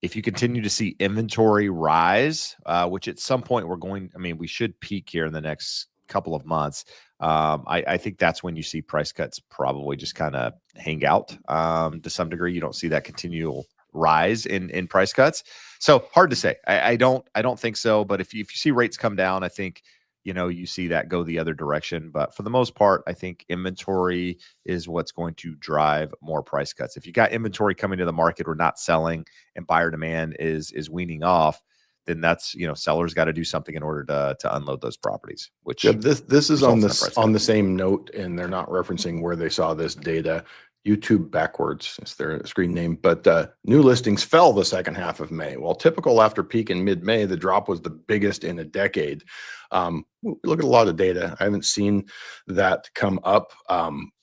If you continue to see inventory rise, which at some point we should peak here in the next couple of months. I think that's when you see price cuts probably just kind of hang out to some degree. You don't see that continual rise in price cuts. So hard to say. I don't think so. But if you see rates come down, I think you see that go the other direction. But for the most part, I think inventory is what's going to drive more price cuts. If you got inventory coming to the market or not selling and buyer demand is weaning off, then that's, sellers got to do something in order to unload those properties, which
this is on the same note, and they're not referencing where they saw this data. YouTube backwards is their screen name, but new listings fell the second half of May. While typical after peak in mid-May, the drop was the biggest in a decade. We look at a lot of data. I haven't seen that come up,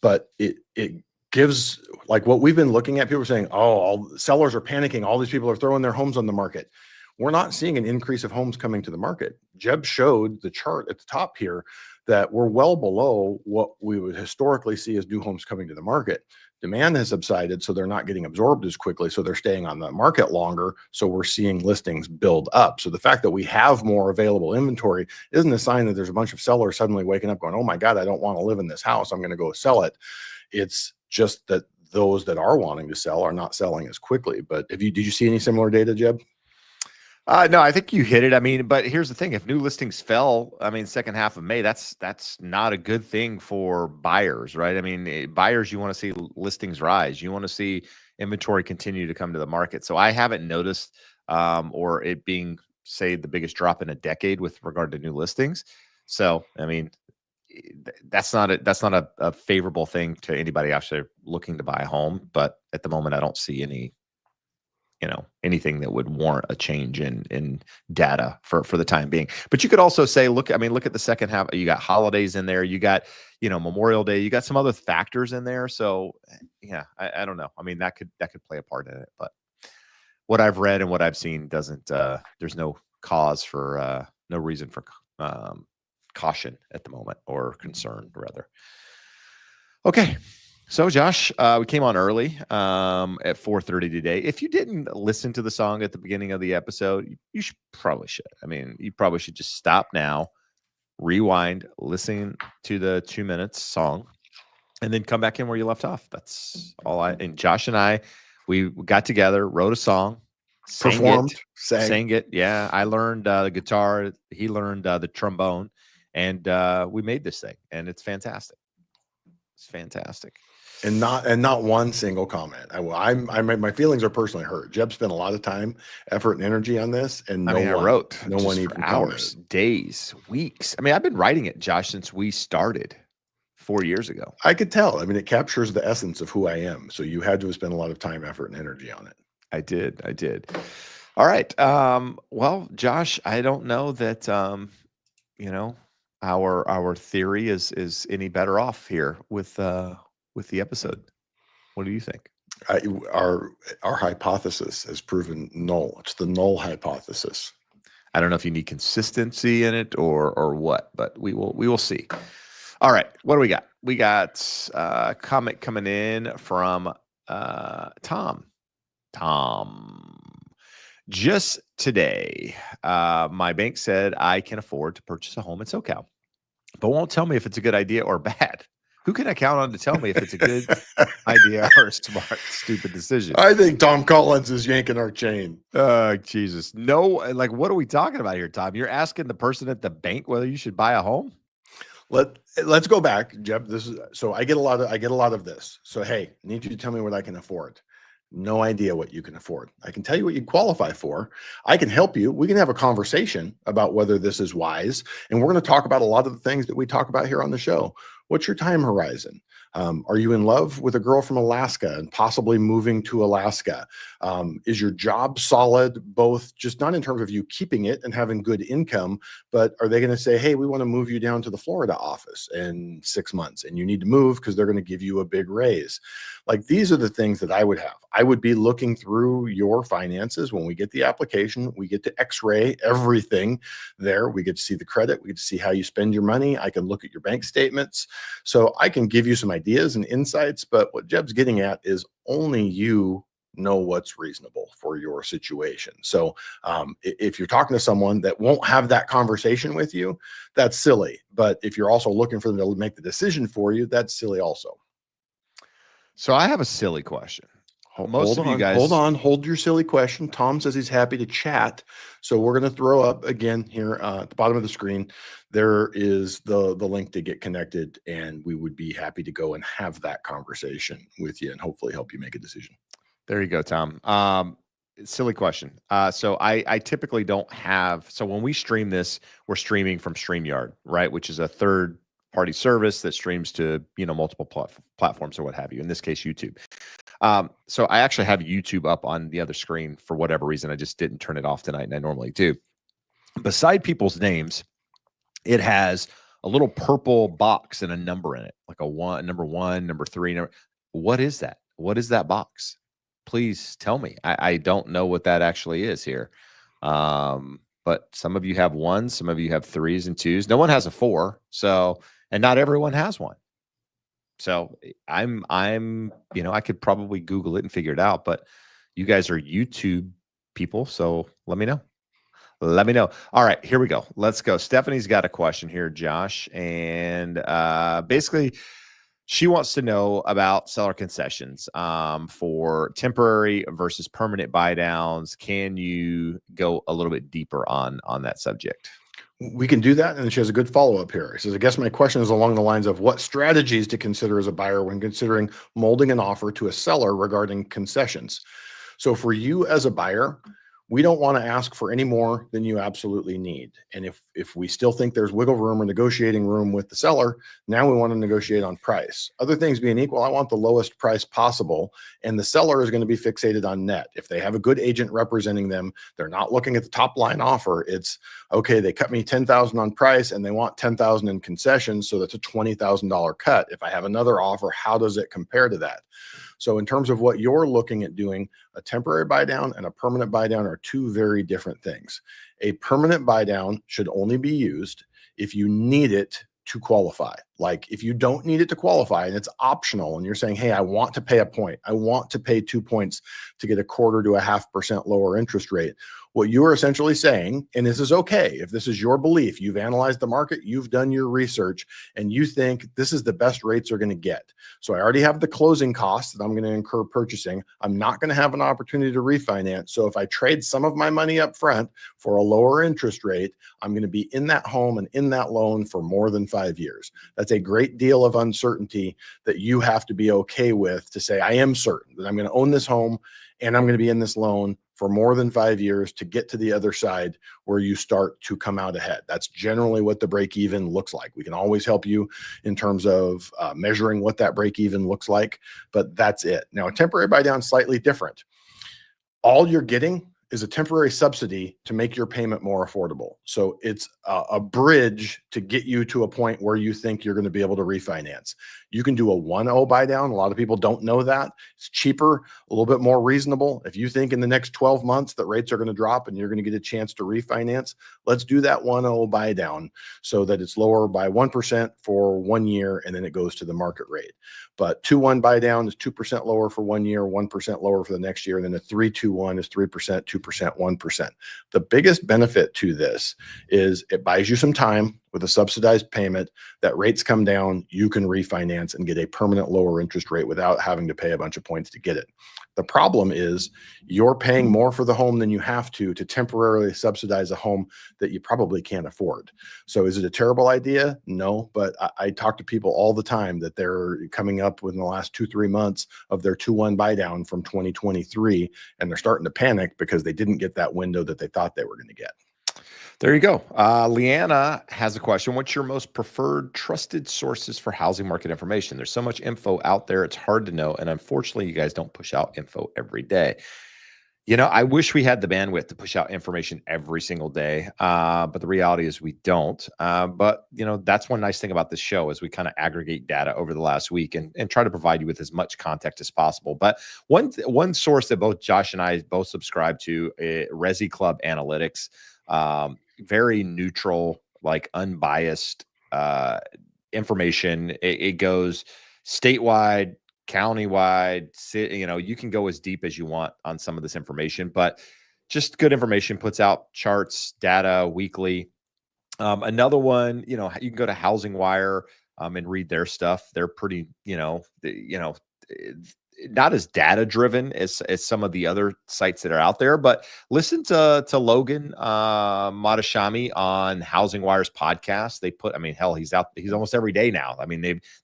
but it gives, like what we've been looking at, people are saying, all sellers are panicking. All these people are throwing their homes on the market. We're not seeing an increase of homes coming to the market. Jeb showed the chart at the top here that we're well below what we would historically see as new homes coming to the market. Demand has subsided, so they're not getting absorbed as quickly, so they're staying on the market longer, so we're seeing listings build up. So the fact that we have more available inventory isn't a sign that there's a bunch of sellers suddenly waking up going, oh my God, I don't want to live in this house, I'm going to go sell it. It's just that those that are wanting to sell are not selling as quickly. But did you see any similar data, Jeb?
No, I think you hit it. I mean, but here's the thing: if new listings fell, I mean, second half of May, that's not a good thing for buyers, right? I mean, buyers, you want to see listings rise, you want to see inventory continue to come to the market. So I haven't noticed, or it being, say, the biggest drop in a decade with regard to new listings. So, I mean, that's not a favorable thing to anybody actually looking to buy a home. But at the moment, I don't see anything that would warrant a change in data for the time being. But you could also say, look at the second half. You got holidays in there. You got, Memorial Day. You got some other factors in there. So yeah, I don't know. I mean, that could play a part in it. But what I've read and what I've seen doesn't. There's no cause for no reason for caution at the moment, or concern rather. Okay. So Josh, we came on early at 4:30 today. If you didn't listen to the song at the beginning of the episode, you probably should. I mean, you probably should just stop now, rewind, listen to the 2 minutes song, and then come back in where you left off. That's all and Josh and I, we got together, wrote a song,
Performed,
sang it. Yeah, I learned the guitar. He learned the trombone, and we made this thing, and it's fantastic. It's fantastic.
And not one single comment. My feelings are personally hurt. Jeb spent a lot of time, effort, and energy on this, and
I wrote
no one even
hours, days, weeks. I mean, I've been writing it, Josh, since we started 4 years ago.
I could tell. I mean, it captures the essence of who I am. So you had to have spent a lot of time, effort, and energy on it.
I did. All right. Well, Josh, I don't know that our theory is any better off here with the episode. What do you think?
Our hypothesis has proven null. It's the null hypothesis.
I don't know if you need consistency in it or what, but we will see. All right, what do we got? We got a comment coming in from Tom. Just today, my bank said I can afford to purchase a home in SoCal, but won't tell me if it's a good idea or bad. Who can I count on to tell me if it's a good idea or a smart, stupid decision?
I think Tom Collins is yanking our chain.
Jesus. No, like, what are we talking about here, Tom? You're asking the person at the bank whether you should buy a home?
Let's go back, Jeb. So I get a lot of this. So, hey, I need you to tell me what I can afford. No idea what you can afford. I can tell you what you qualify for. I can help you. We can have a conversation about whether this is wise. And we're going to talk about a lot of the things that we talk about here on the show. What's your time horizon? Are you in love with a girl from Alaska and possibly moving to Alaska? Is your job solid, both just not in terms of you keeping it and having good income, but are they going to say, hey, we want to move you down to the Florida office in 6 months and you need to move because they're going to give you a big raise? Like, these are the things that I would have. I would be looking through your finances when we get the application. We get to x-ray everything there. We get to see the credit. We get to see how you spend your money. I can look at your bank statements. So I can give you some ideas and insights, but what Jeb's getting at is only you know what's reasonable for your situation. So if you're talking to someone that won't have that conversation with you, that's silly. But if you're also looking for them to make the decision for you, that's silly also.
So I have a silly question.
Hold your silly question. Tom says he's happy to chat. So we're going to throw up again here at the bottom of the screen. There is the link to get connected, and we would be happy to go and have that conversation with you and hopefully help you make a decision.
There you go, Tom. Silly question. So I typically don't have, so when we stream this, we're streaming from StreamYard, right? Which is a third party service that streams to, multiple platforms or what have you. In this case, YouTube. So I actually have YouTube up on the other screen for whatever reason. I just didn't turn it off tonight, and I normally do. Beside people's names, it has a little purple box and a number in it, like number 1, number 3. What is that? What is that box? Please tell me. I don't know what that actually is here. but some of you have ones, some of you have threes and twos. No one has a four. So, and not everyone has one. So I'm, I could probably Google it and figure it out, but you guys are YouTube people. So let me know. Let me know. All right, here we go. Let's go. Stephanie's got a question here, Josh. And basically, she wants to know about seller concessions for temporary versus permanent buy downs. Can you go a little bit deeper on that subject?
We can do that. And she has a good follow-up here. She says, I guess my question is along the lines of what strategies to consider as a buyer when considering molding an offer to a seller regarding concessions. So for you as a buyer, we don't want to ask for any more than you absolutely need. And if we still think there's wiggle room or negotiating room with the seller, now we want to negotiate on price. Other things being equal, I want the lowest price possible. And the seller is going to be fixated on net. If they have a good agent representing them, they're not looking at the top line offer. It's okay, they cut me $10,000 on price and they want $10,000 in concessions. So that's a $20,000 cut. If I have another offer, how does it compare to that? So in terms of what you're looking at doing, a temporary buy down and a permanent buy down are two very different things. A permanent buy down should only be used if you need it to qualify. Like if you don't need it to qualify and it's optional and you're saying, hey, I want to pay a point, I want to pay 2 points to get a 1/4 to 0.5% lower interest rate. What you are essentially saying, and this is okay, if this is your belief, you've analyzed the market, you've done your research, and you think this is the best rates are going to get. So I already have the closing costs that I'm going to incur purchasing. I'm not going to have an opportunity to refinance. So if I trade some of my money up front for a lower interest rate, I'm going to be in that home and in that loan for more than 5 years. That's a great deal of uncertainty that you have to be okay with to say, I am certain that I'm going to own this home and I'm going to be in this loan for more than 5 years to get to the other side where you start to come out ahead. That's generally what the break even looks like. We can always help you in terms of measuring what that break even looks like, but that's it. Now, a temporary buy down is slightly different. All you're getting is a temporary subsidy to make your payment more affordable. So it's a bridge to get you to a point where you think you're going to be able to refinance. You can do a 1-0 buy down. A lot of people don't know that. It's cheaper, a little bit more reasonable. If you think in the next 12 months that rates are going to drop and you're going to get a chance to refinance, let's do that 1-0 buy down so that it's lower by 1% for 1 year and then it goes to the market rate. But 2-1 buy down is 2% lower for 1 year, 1% lower for the next year. And then a 3-2-1 is 3%, 2%, 1%. The biggest benefit to this is it buys you some time with a subsidized payment. That rates come down, you can refinance and get a permanent lower interest rate without having to pay a bunch of points to get it. The problem is you're paying more for the home than you have to temporarily subsidize a home that you probably can't afford. So is it a terrible idea? No, but I talk to people all the time that they're coming up within the last 2-3 months of their 2-1 buy down from 2023, and they're starting to panic because they didn't get that window that they thought they were going to get.
There you go. Leanna has a question. What's your most preferred trusted sources for housing market information? There's so much info out there. It's hard to know. And unfortunately, you guys don't push out info every day. I wish we had the bandwidth to push out information every single day. But the reality is we don't. But that's one nice thing about this show is we kind of aggregate data over the last week and try to provide you with as much context as possible. But one source that both Josh and I both subscribe to, Resi Club Analytics, very neutral, like unbiased information. It goes statewide, countywide. You can go as deep as you want on some of this information, but just good information. Puts out charts, data weekly. Another one, you can go to Housing Wire and read their stuff. They're pretty, not as data driven as some of the other sites that are out there, but listen to Logan Matashami on Housing Wire's podcast. They put, hell, he's almost every day now.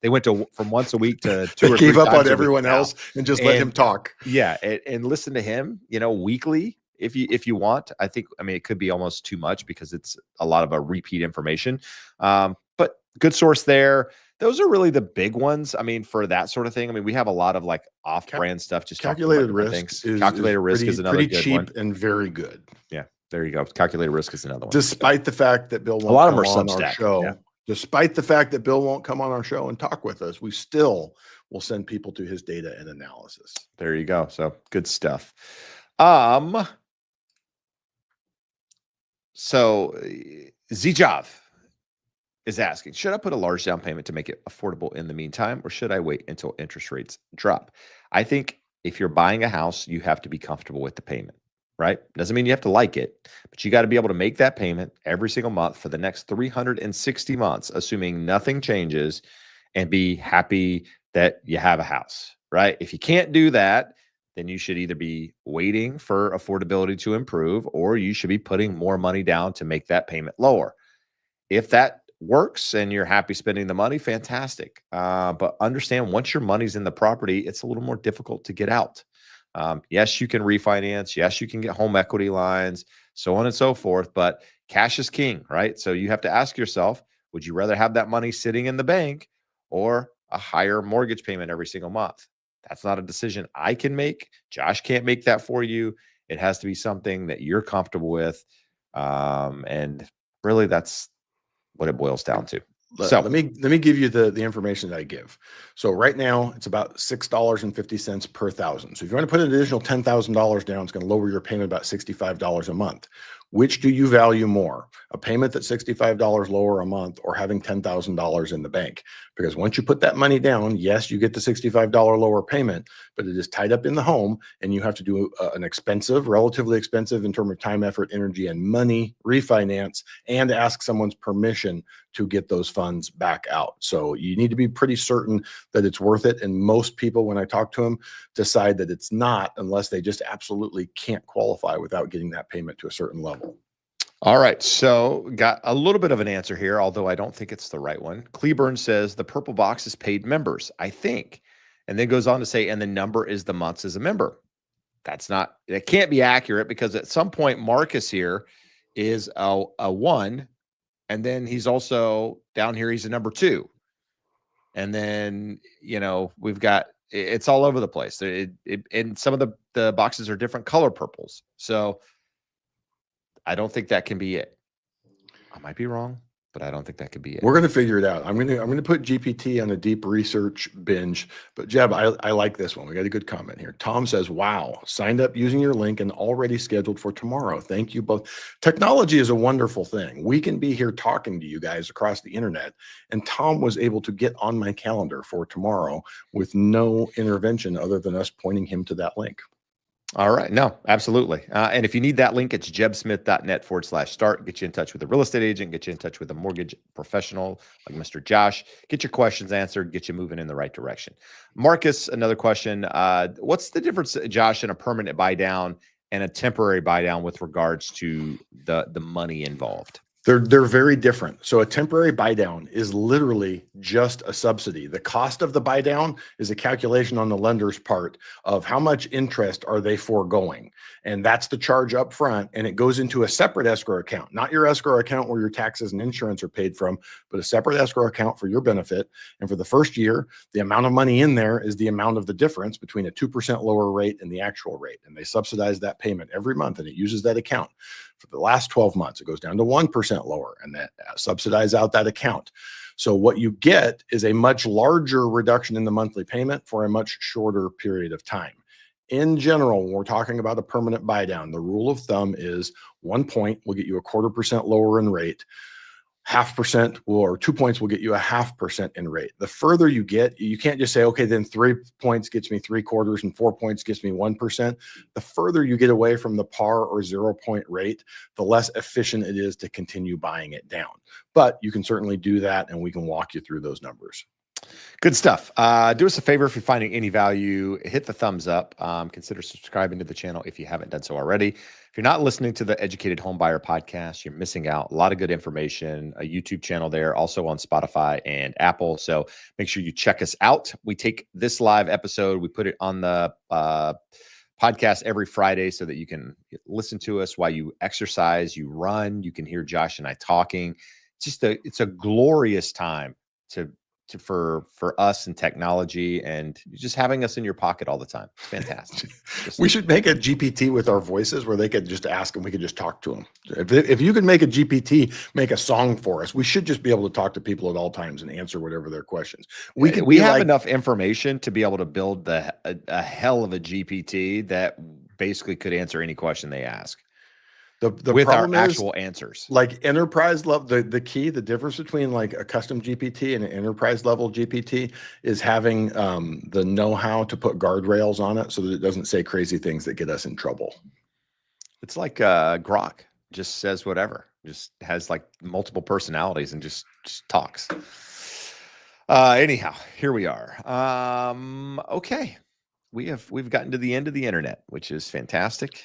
They went from once a week to 2 or 3
gave up
times
on everyone else and just let him talk.
Yeah. And listen to him, weekly. If you want. I think, it could be almost too much because it's a lot of a repeat information. But good source there. Those are really the big ones. For that sort of thing. We have a lot of like off-brand stuff. Just
calculated risk.
Calculated risk is another
pretty
good
cheap
one.
and very good.
Yeah, there you go. Calculated risk is another one.
Despite the fact that Bill won't
a lot of them
come
are
on our
Substack.
show,
Yeah.
Despite the fact that Bill won't come on our show and talk with us, we still will send people to his data and analysis.
There you go. So good stuff. So Zijav is asking, should I put a large down payment to make it affordable in the meantime, or should I wait until interest rates drop? I think if you're buying a house, you have to be comfortable with the payment, right? Doesn't mean you have to like it, but you got to be able to make that payment every single month for the next 360 months, assuming nothing changes, and be happy that you have a house, right? If you can't do that, then you should either be waiting for affordability to improve, or you should be putting more money down to make that payment lower. If that works and you're happy spending the money, fantastic. But understand, once your money's in the property, it's a little more difficult to get out. Yes, you can refinance. Yes, you can get home equity lines, so on and so forth. But cash is king, right? So you have to ask yourself, would you rather have that money sitting in the bank or a higher mortgage payment every single month? That's not a decision I can make. Josh can't make that for you. It has to be something that you're comfortable with. And really, that's what it boils down to. So
Let me give you the information that I give. So right now it's about $6.50 per thousand. So if you want to put an additional $10,000 down, it's going to lower your payment about $65 a month. Which do you value more? A payment that's $65 lower a month, or having $10,000 in the bank? Because once you put that money down, yes, you get the $65 lower payment, but it is tied up in the home, and you have to do an expensive, relatively expensive in terms of time, effort, energy, and money refinance, and ask someone's permission to get those funds back out. So you need to be pretty certain that it's worth it. And most people, when I talk to them, decide that it's not, unless they just absolutely can't qualify without getting that payment to a certain level.
all right. So got a little bit of an answer here, although I don't think it's the right one. Cleburne says the purple box is paid members, I think. And then goes on to say, and the number is the months as a member. It can't be accurate, because at some point Marcus here is a 1. And then he's also down here, he's a number 2. And then, we've got, it's all over the place. And some of the boxes are different color purples. So I don't think that can be it. I might be wrong, but I don't think that could be it.
We're going to figure it out. I'm going to put GPT on a deep research binge. But Jeb, I like this one. We got a good comment here. Tom says, wow, signed up using your link and already scheduled for tomorrow. Thank you both. Technology is a wonderful thing. We can be here talking to you guys across the internet. And Tom was able to get on my calendar for tomorrow with no intervention other than us pointing him to that link.
All right. No, absolutely. And if you need that link, it's jebsmith.net/start. Get you in touch with a real estate agent, get you in touch with a mortgage professional like Mr. Josh, get your questions answered, get you moving in the right direction. Marcus, another question. What's the difference, Josh, in a permanent buy down and a temporary buy down with regards to the money involved?
They're very different. So a temporary buy down is literally just a subsidy. The cost of the buy down is a calculation on the lender's part of how much interest are they foregoing. And that's the charge up front. And it goes into a separate escrow account, not your escrow account where your taxes and insurance are paid from, but a separate escrow account for your benefit. And for the first year, the amount of money in there is the amount of the difference between a 2% lower rate and the actual rate. And they subsidize that payment every month, and it uses that account. For the last 12 months, it goes down to 1% lower, and that subsidize out that account. So what you get is a much larger reduction in the monthly payment for a much shorter period of time. In general, when we're talking about a permanent buy down, the rule of thumb is 1 point will get you a 1/4% lower in rate. 0.5% or 2 points will get you a 0.5% in rate. The further you get, you can't just say, okay, then 3 points gets me 3/4 and 4 points gets me 1%. The further you get away from the par or 0 point rate, the less efficient it is to continue buying it down. But you can certainly do that, and we can walk you through those numbers.
Good stuff. Do us a favor, if you're finding any value, hit the thumbs up. Consider subscribing to the channel if you haven't done so already. If you're not listening to the Educated Homebuyer podcast, you're missing out. A lot of good information, a YouTube channel there, also on Spotify and Apple. So make sure you check us out. We take this live episode, we put it on the podcast every Friday so that you can listen to us while you exercise, you run, you can hear Josh and I talking. It's a glorious time for us and technology, and just having us in your pocket all the time. It's fantastic.
We should make a GPT with our voices where they could just ask and we could just talk to them. If you could make a GPT make a song for us, we should just be able to talk to people at all times and answer whatever their questions.
We have enough information to be able to build a hell of a GPT that basically could answer any question they ask.
The
with our
problem is,
actual answers.
like enterprise level, the key, the difference between like a custom GPT and an enterprise level GPT is having the know-how to put guardrails on it so that it doesn't say crazy things that get us in trouble.
It's like Grok just says whatever, just has like multiple personalities and just talks. Anyhow, here we are. Okay. We've gotten to the end of the internet, which is fantastic.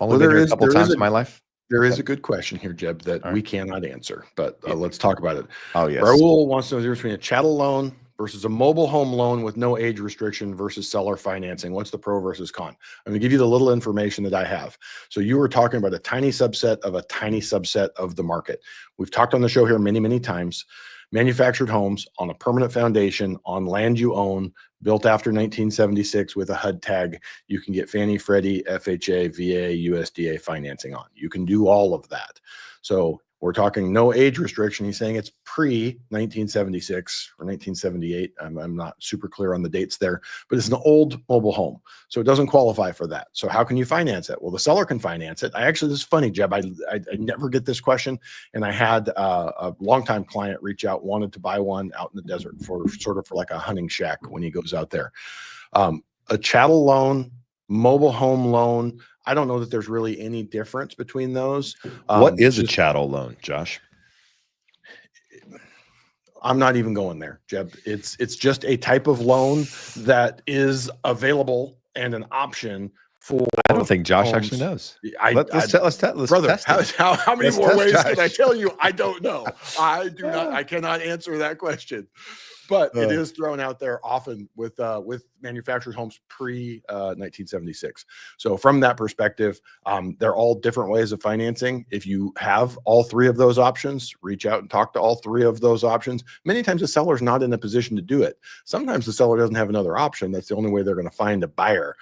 Only been here a couple times in my life.
There is a good question here, Jeb, that
All
we
right.
cannot answer, but let's talk about it.
Oh, yes.
Raul wants to know the difference between a chattel loan versus a mobile home loan with no age restriction versus seller financing. What's the pro versus con? I'm going to give you the little information that I have. So you were talking about a tiny subset of the market. We've talked on the show here many, many times. Manufactured homes on a permanent foundation, on land you own, built after 1976 with a HUD tag, you can get Fannie, Freddie, FHA, VA, USDA financing on. You can do all of that. So we're talking no age restriction. He's saying it's pre-1976 or 1978. I'm not super clear on the dates there, but it's an old mobile home. So it doesn't qualify for that. So how can you finance it? Well, the seller can finance it. This is funny, Jeb. I never get this question. And I had a longtime client reach out, wanted to buy one out in the desert for like a hunting shack when he goes out there. A chattel loan, mobile home loan, I don't know that there's really any difference between those.
What is a chattel loan, Josh?
I'm not even going there, Jeb. It's just a type of loan that is available and an option for.
I don't think Josh
homes.
Actually knows.
Let's
brother,
test it. How many
Let's
more
test
ways
Josh.
can I tell you? I don't know. I cannot answer that question. But it is thrown out there often with manufactured homes pre 1976. So from that perspective, they're all different ways of financing. If you have all three of those options, reach out and talk to all three of those options. Many times the seller's not in a position to do it. Sometimes the seller doesn't have another option. That's the only way they're going to find a buyer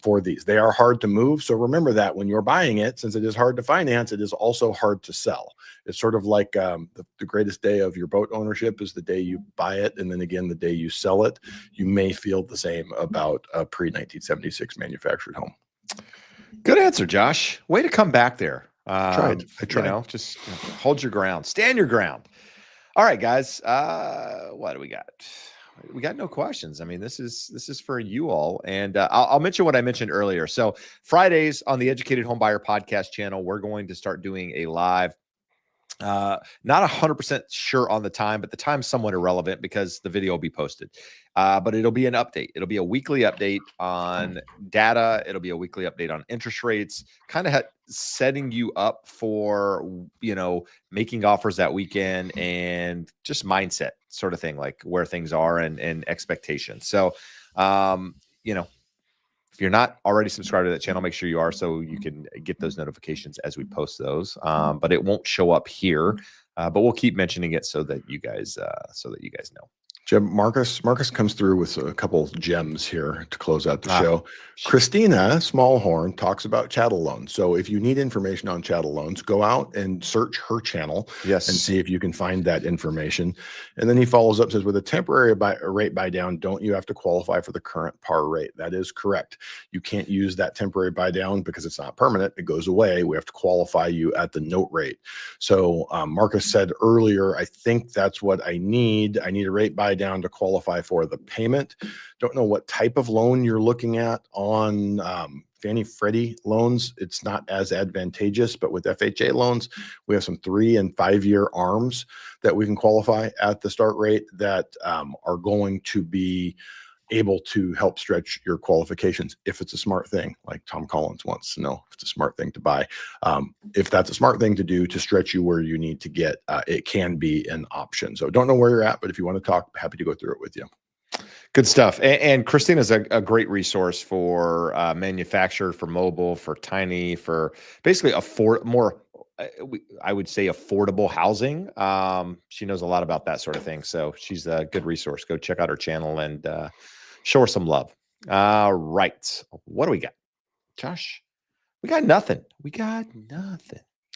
for these. They are hard to move. So remember that when you're buying it, since it is hard to finance, it is also hard to sell. It's sort of like the greatest day of your boat ownership is the day you buy it. And then again, the day you sell it. You may feel the same about a pre-1976 manufactured home.
Good answer, Josh. Way to come back there.
I tried.
Just hold your ground. Stand your ground. All right, guys. What do we got? We got no questions. I mean, this is for you all. And I'll mention what I mentioned earlier. So Fridays on the Educated Homebuyer podcast channel, we're going to start doing a live. Not 100% sure on the time, but the time's somewhat irrelevant because the video will be posted. But it'll be an update. It'll be a weekly update on data. It'll be a weekly update on interest rates, kind of setting you up for, making offers that weekend and just mindset sort of thing, like where things are and expectations. So, if you're not already subscribed to that channel, make sure you are so you can get those notifications as we post those. But it won't show up here, but we'll keep mentioning it so that you guys know.
Jeb, Marcus comes through with a couple gems here to close out the show. Christina Smallhorn talks about chattel loans. So if you need information on chattel loans, go out and search her channel and see if you can find that information. And then he follows up, says, with a temporary rate buy down, don't you have to qualify for the current par rate? That is correct. You can't use that temporary buy down because it's not permanent. It goes away. We have to qualify you at the note rate. So Marcus said earlier, I think that's what I need. I need a rate buy down to qualify for the payment. Don't know what type of loan you're looking at on Fannie Freddie loans. It's not as advantageous, but with FHA loans, we have some 3 and 5 year ARMs that we can qualify at the start rate that are going to be able to help stretch your qualifications if it's a smart thing, like Tom Collins wants to know if it's a smart thing to buy. If that's a smart thing to do to stretch you where you need to get, it can be an option. So don't know where you're at, but if you want to talk, happy to go through it with you.
Good stuff. And Christina's a great resource for manufactured, for mobile, for tiny, for basically I would say affordable housing. She knows a lot about that sort of thing. So she's a good resource. Go check out her channel and show her some love. All right. What do we got? Josh, we got nothing.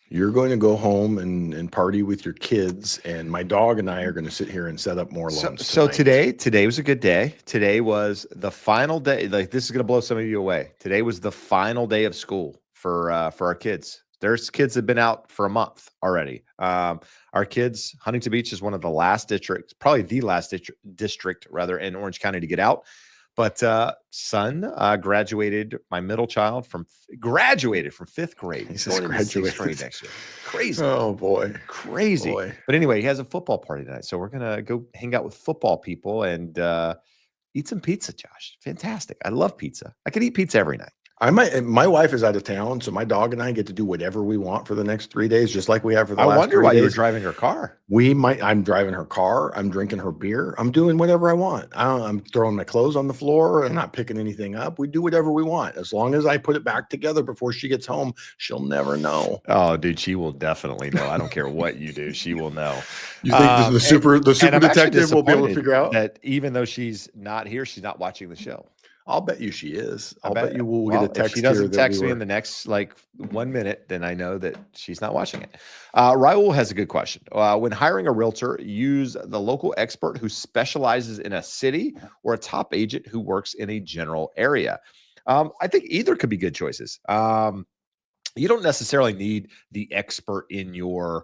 You're going to go home and party with your kids, and my dog and I are going to sit here and set up more loans.
So today was a good day. Today was the final day. Like, this is going to blow some of you away. Today was the final day of school for our kids. There's kids that have been out for a month already. Our kids, Huntington Beach is one of the last districts, probably the last district rather, in Orange County to get out. But son graduated, my middle child graduated from 5th grade. He's going into 6th grade next year. Crazy.
Oh boy.
Crazy.
Boy.
But anyway, he has a football party tonight. So we're gonna go hang out with football people and eat some pizza, Josh. Fantastic. I love pizza. I could eat pizza every night.
My wife is out of town, so my dog and I get to do whatever we want for the next 3 days, just like we have for the last 3 days. I wonder
why you were driving her car.
I'm driving her car. I'm drinking her beer. I'm doing whatever I want. I'm throwing my clothes on the floor and not picking anything up. We do whatever we want. As long as I put it back together before she gets home, she'll never know.
Oh, dude, she will definitely know. I don't care what you do. She will know.
You think the super detective will be able to figure out
that even though she's not here, she's not watching the show.
I'll bet you she is. I'll bet you we'll get a text.
If she doesn't text me in the next 1 minute, then I know that she's not watching it. Raul has a good question. When hiring a realtor, use the local expert who specializes in a city or a top agent who works in a general area. I think either could be good choices. You don't necessarily need the expert in your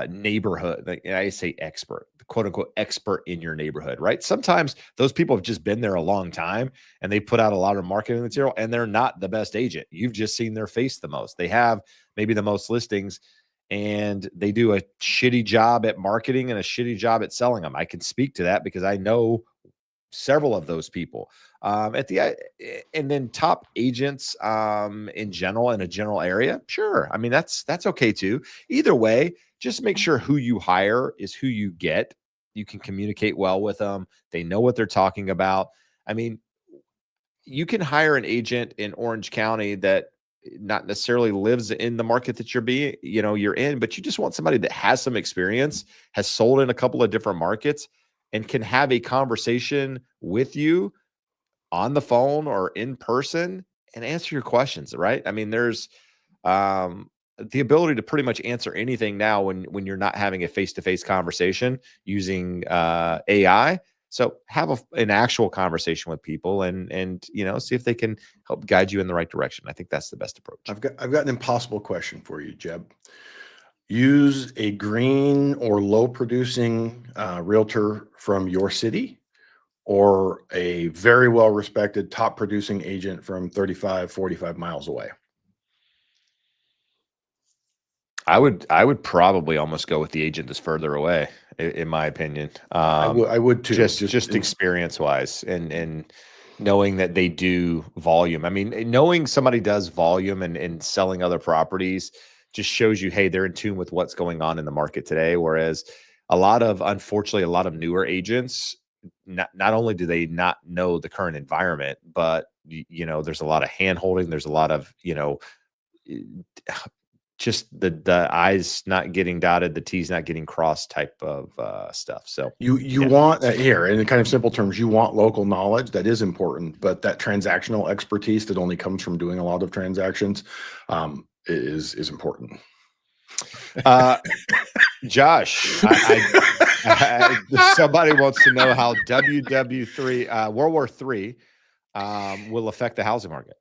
neighborhood. I say expert, quote unquote expert in your neighborhood, right? Sometimes those people have just been there a long time and they put out a lot of marketing material and they're not the best agent. You've just seen their face the most. They have maybe the most listings and they do a shitty job at marketing and a shitty job at selling them. I can speak to that because I know several of those people. And then top agents in general, in a general area, sure. I mean, that's okay too. Either way, just make sure who you hire is who you get. You can communicate well with them. They know what they're talking about. I mean, you can hire an agent in Orange County that not necessarily lives in the market that you're in, but you just want somebody that has some experience, has sold in a couple of different markets, and can have a conversation with you on the phone or in person and answer your questions, right? I mean, there's the ability to pretty much answer anything now when you're not having a face-to-face conversation using AI. So have an actual conversation with people and see if they can help guide you in the right direction. I think that's the best approach.
I've got an impossible question for you, Jeb. Use a green or low producing realtor from your city or a very well respected top producing agent from 35, 45 miles away.
I would probably almost go with the agent that's further away, in my opinion.
I would too.
Just experience wise and knowing that they do volume. I mean, knowing somebody does volume and selling other properties just shows you, hey, they're in tune with what's going on in the market today. Whereas unfortunately, a lot of newer agents, not only do they not know the current environment, but there's a lot of hand holding. There's a lot of, just the I's not getting dotted, the T's not getting crossed type of stuff. So
you want that here in kind of simple terms, you want local knowledge. That is important, but that transactional expertise that only comes from doing a lot of transactions is important.
Josh, somebody wants to know how World War III will affect the housing market.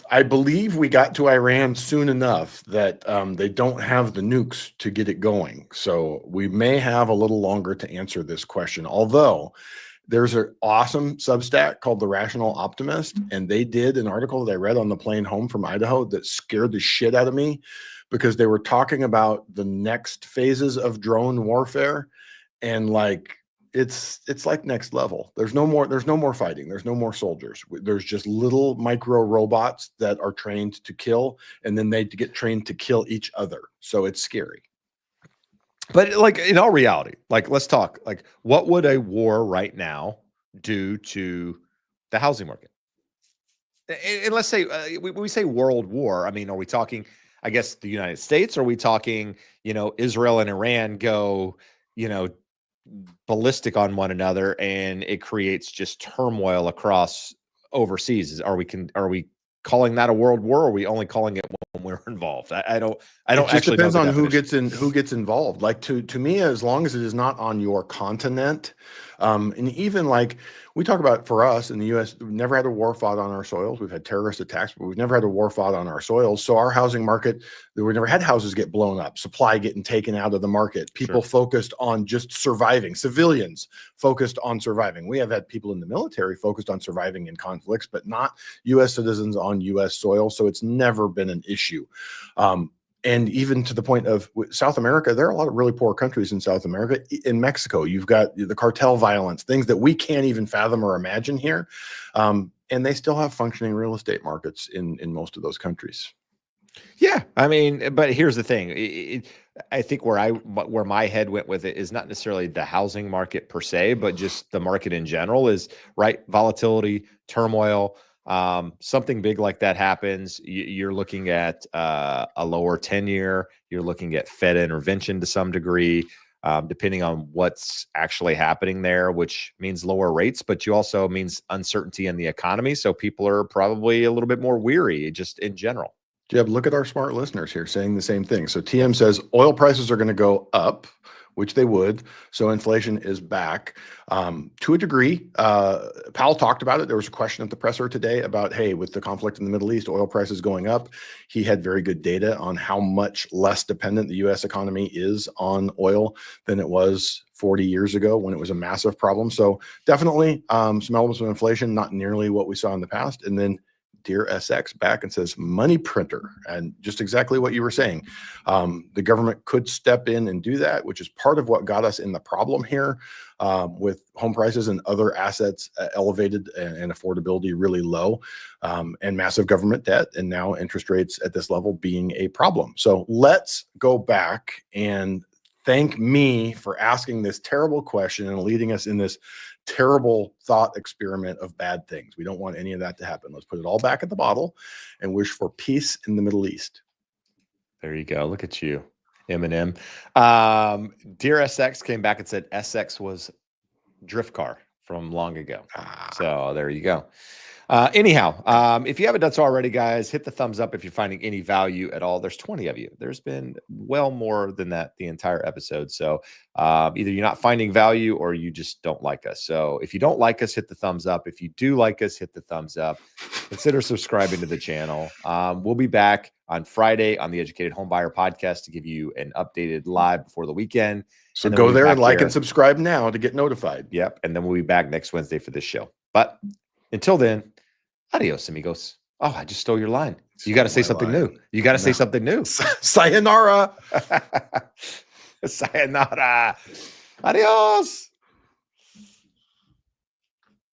I believe we got to Iran soon enough that they don't have the nukes to get it going. So we may have a little longer to answer this question. Although there's an awesome Substack called The Rational Optimist, and they did an article that I read on the plane home from Idaho that scared the shit out of me because they were talking about the next phases of drone warfare, and it's like next level. There's no more fighting. There's no more soldiers. There's just little micro robots that are trained to kill, and then they get trained to kill each other. So it's scary.
But in all reality, let's talk, what would a war right now do to the housing market? And let's say, when we say world war, I mean, are we talking, I guess, the United States? Or are we talking, Israel and Iran go, ballistic on one another and it creates just turmoil across overseas? Are we calling that a world war, or are we only calling it we're involved. I don't
It just
actually know
depends
the
on
definition.
who gets involved. Like to me, as long as it is not on your continent, and even like we talk about for us in the U.S., we've never had a war fought on our soils. We've had terrorist attacks, but we've never had a war fought on our soils. So our housing market, we never had houses get blown up, supply getting taken out of the market. People focused on just surviving. Civilians focused on surviving. We have had people in the military focused on surviving in conflicts, but not U.S. citizens on U.S. soil. So it's never been an issue. And even to the point of South America, there are a lot of really poor countries in South America. In Mexico, you've got the cartel violence, things that we can't even fathom or imagine here. And they still have functioning real estate markets in most of those countries.
Yeah, I mean, but here's the thing. I think where my head went with it is not necessarily the housing market per se, but just the market in general is right. Volatility, turmoil, something big like that happens. You're looking at a lower 10-year. You're looking at Fed intervention to some degree, depending on what's actually happening there, which means lower rates, but you also means uncertainty in the economy. So people are probably a little bit more weary just in general.
Jeb, look at our smart listeners here saying the same thing. So TM says oil prices are going to go up, which they would. So inflation is back to a degree. Powell talked about it. There was a question at the presser today about, hey, with the conflict in the Middle East, oil prices going up. He had very good data on how much less dependent the U.S. economy is on oil than it was 40 years ago when it was a massive problem. So definitely some elements of inflation, not nearly what we saw in the past. And then Dear SX back and says money printer, and just exactly what you were saying. The government could step in and do that, which is part of what got us in the problem here with home prices and other assets elevated and affordability really low, and massive government debt, and now interest rates at this level being a problem. So let's go back and thank me for asking this terrible question and leading us in this terrible thought experiment of bad things. We don't want any of that to happen. Let's put it all back in the bottle and wish for peace in the Middle East.
There you go. Look at you, Eminem. Dear SX came back and said SX was drift car from long ago. So there you go. Anyhow, if you haven't done so already, guys, hit the thumbs up if you're finding any value at all. There's 20 of you. There's been well more than that the entire episode. So either you're not finding value or you just don't like us. So if you don't like us, hit the thumbs up. If you do like us, hit the thumbs up. Consider subscribing to the channel. We'll be back on Friday on the Educated Homebuyer Podcast to give you an updated live before the weekend.
So go there and like and subscribe now to get notified.
Yep. And then we'll be back next Wednesday for this show. But until then, adios, amigos. Oh, I just stole your line. You got to say something new. You got to say something new.
Sayonara.
Sayonara. Adios.